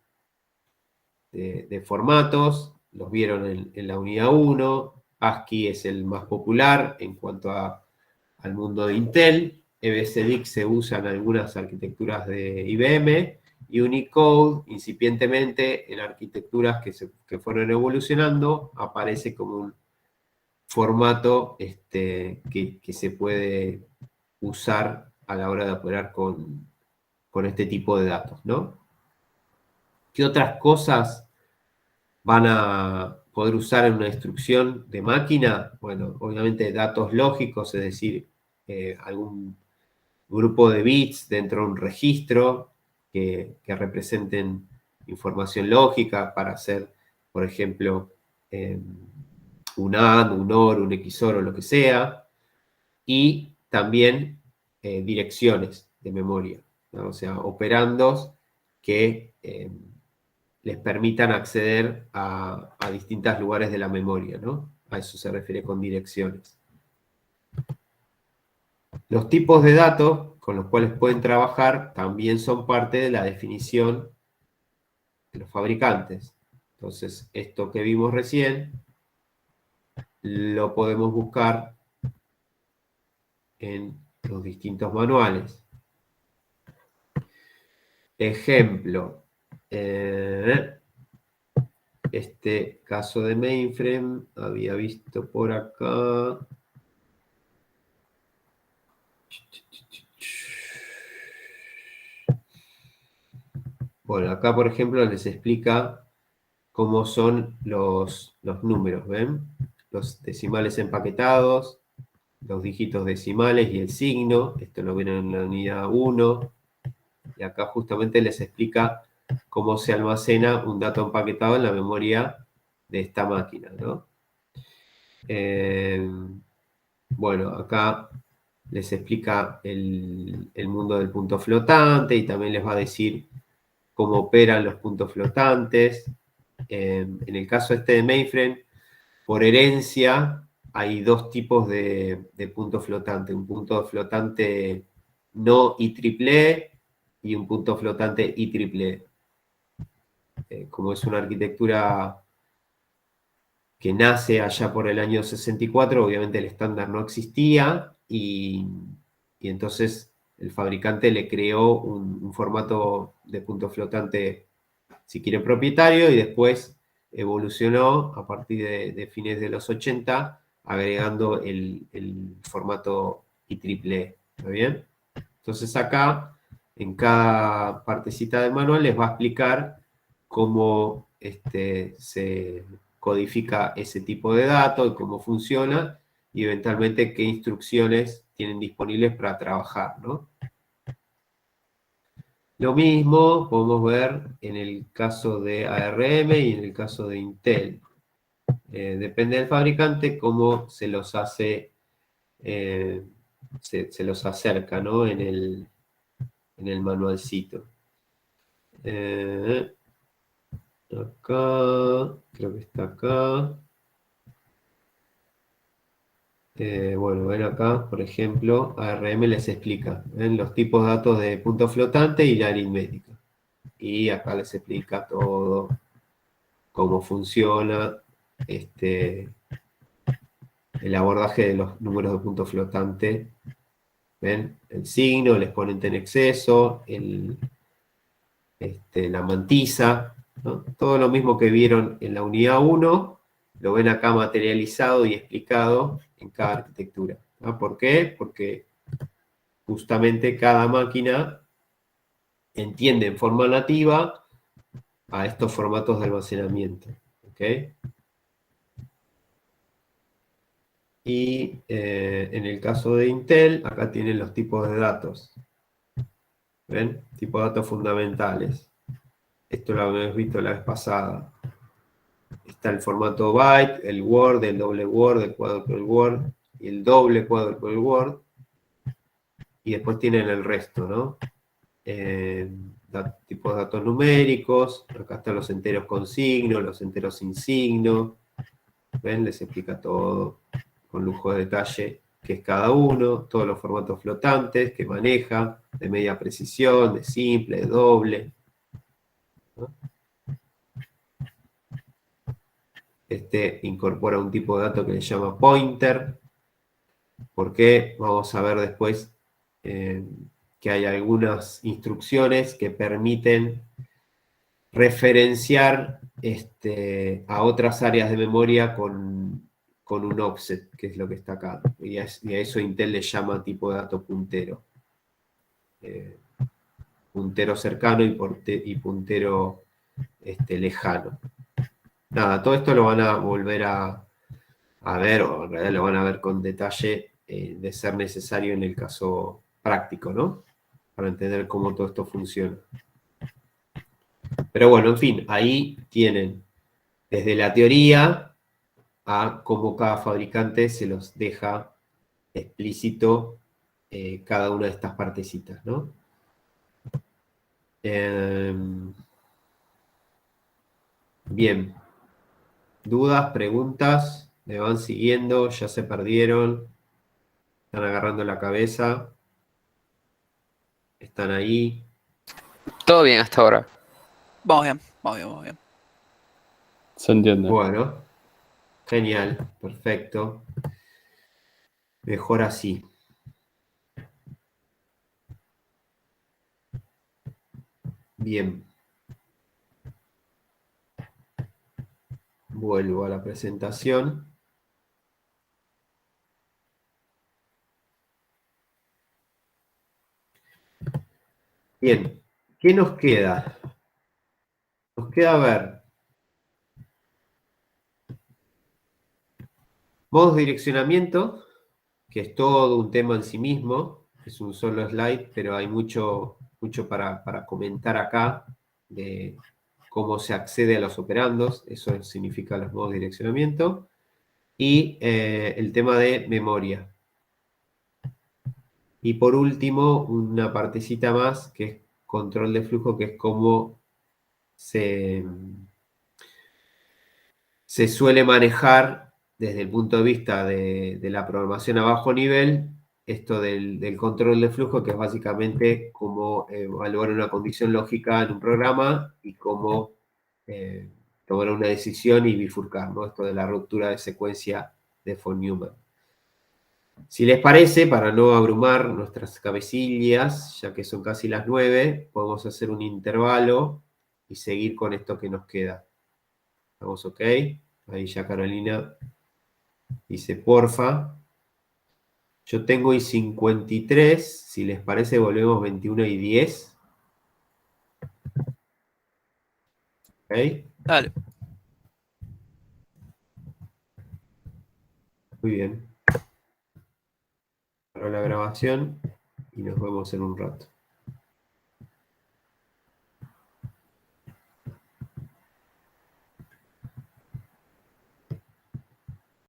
formatos. Los vieron en la unidad 1. ASCII es el más popular en cuanto al mundo de Intel. EBCDIC se usa en algunas arquitecturas de IBM. Y Unicode, incipientemente, en arquitecturas que fueron evolucionando, aparece como un formato que se puede usar a la hora de operar con este tipo de datos, ¿no? ¿Qué otras cosas van a poder usar en una instrucción de máquina? Bueno, obviamente datos lógicos, es decir, algún grupo de bits dentro de un registro que representen información lógica para hacer, por ejemplo, un AND, un OR, un XOR o lo que sea, y también direcciones de memoria, ¿no? O sea, operandos que les permitan acceder a distintos lugares de la memoria, ¿no? A eso se refiere con direcciones. Los tipos de datos con los cuales pueden trabajar también son parte de la definición de los fabricantes. Entonces, esto que vimos recién lo podemos buscar en los distintos manuales. Ejemplo, este caso de mainframe había visto por acá. Bueno, acá por ejemplo les explica cómo son los números, ¿ven? Los decimales empaquetados, los dígitos decimales y el signo. Esto lo vieron en la unidad 1. Y acá justamente les explica cómo se almacena un dato empaquetado en la memoria de esta máquina, ¿no? Bueno, acá les explica el mundo del punto flotante y también les va a decir cómo operan los puntos flotantes. En el caso de mainframe, por herencia hay dos tipos de punto flotante. Un punto flotante no IEEE y un punto flotante IEEE. Como es una arquitectura que nace allá por el año 64, obviamente el estándar no existía y entonces el fabricante le creó un formato de punto flotante, si quiere, propietario, y después evolucionó a partir de fines de los 80, agregando el formato y triple E. ¿Está bien? Entonces acá, en cada partecita del manual, les va a explicar cómo se codifica ese tipo de datos y cómo funciona, y eventualmente qué instrucciones tienen disponibles para trabajar, ¿no? Lo mismo podemos ver en el caso de ARM y en el caso de Intel. Depende del fabricante cómo se los hace, se los acerca, ¿no? En el manualcito. Acá, creo que está acá. Bueno, ven acá, por ejemplo, ARM les explica, ¿ven? Los tipos de datos de punto flotante y la aritmética. Y acá les explica todo, cómo funciona el abordaje de los números de punto flotante. ¿Ven? El signo, el exponente en exceso, la mantisa, ¿no? Todo lo mismo que vieron en la unidad 1, lo ven acá materializado y explicado en cada arquitectura, ¿no? ¿Por qué? Porque justamente cada máquina entiende en forma nativa a estos formatos de almacenamiento. ¿Ok? Y en el caso de Intel, acá tienen los tipos de datos. ¿Ven? Tipos de datos fundamentales. Esto lo habíamos visto la vez pasada. Está el formato byte, el Word, el doble Word, el quadruple Word y el doble quadruple Word. Y después tienen el resto, ¿no? Tipos de datos numéricos. Acá están los enteros con signo, los enteros sin signo. ¿Ven? Les explica todo con lujo de detalle qué es cada uno, todos los formatos flotantes que maneja, de media precisión, de simple, de doble. ¿No? Incorpora un tipo de dato que le llama pointer, porque vamos a ver después que hay algunas instrucciones que permiten referenciar a otras áreas de memoria con un offset, que es lo que está acá. Y a eso Intel le llama tipo de dato puntero. Puntero cercano y puntero lejano. Nada, todo esto lo van a volver a ver, o en realidad lo van a ver con detalle de ser necesario en el caso práctico, ¿no? Para entender cómo todo esto funciona. Pero bueno, en fin, ahí tienen desde la teoría a cómo cada fabricante se los deja explícito cada una de estas partecitas, ¿no? Bien. ¿Dudas, preguntas? ¿Me van siguiendo? ¿Ya se perdieron? ¿Están agarrando la cabeza? ¿Están ahí? Todo bien hasta ahora. Vamos bien, vamos bien, vamos bien. Se entiende. Bueno, genial, perfecto. Mejor así. Bien. Vuelvo a la presentación. Bien, ¿qué nos queda? Nos queda ver modos de direccionamiento, que es todo un tema en sí mismo. Es un solo slide, pero hay mucho para comentar acá de cómo se accede a los operandos. Eso significa los modos de direccionamiento. Y el tema de memoria. Y por último, una partecita más que es control de flujo, que es cómo se suele manejar desde el punto de vista de la programación a bajo nivel, esto del control de flujo, que es básicamente cómo evaluar una condición lógica en un programa y cómo tomar una decisión y bifurcar, ¿no? Esto de la ruptura de secuencia de von Neumann. Si les parece, para no abrumar nuestras cabecillas, ya que son casi las 9, podemos hacer un intervalo y seguir con esto que nos queda. ¿Estamos ok? Ahí ya Carolina dice porfa. Yo tengo i53. Si les parece, volvemos 21 y 10. ¿Ok? Dale. Muy bien. Paro la grabación y nos vemos en un rato.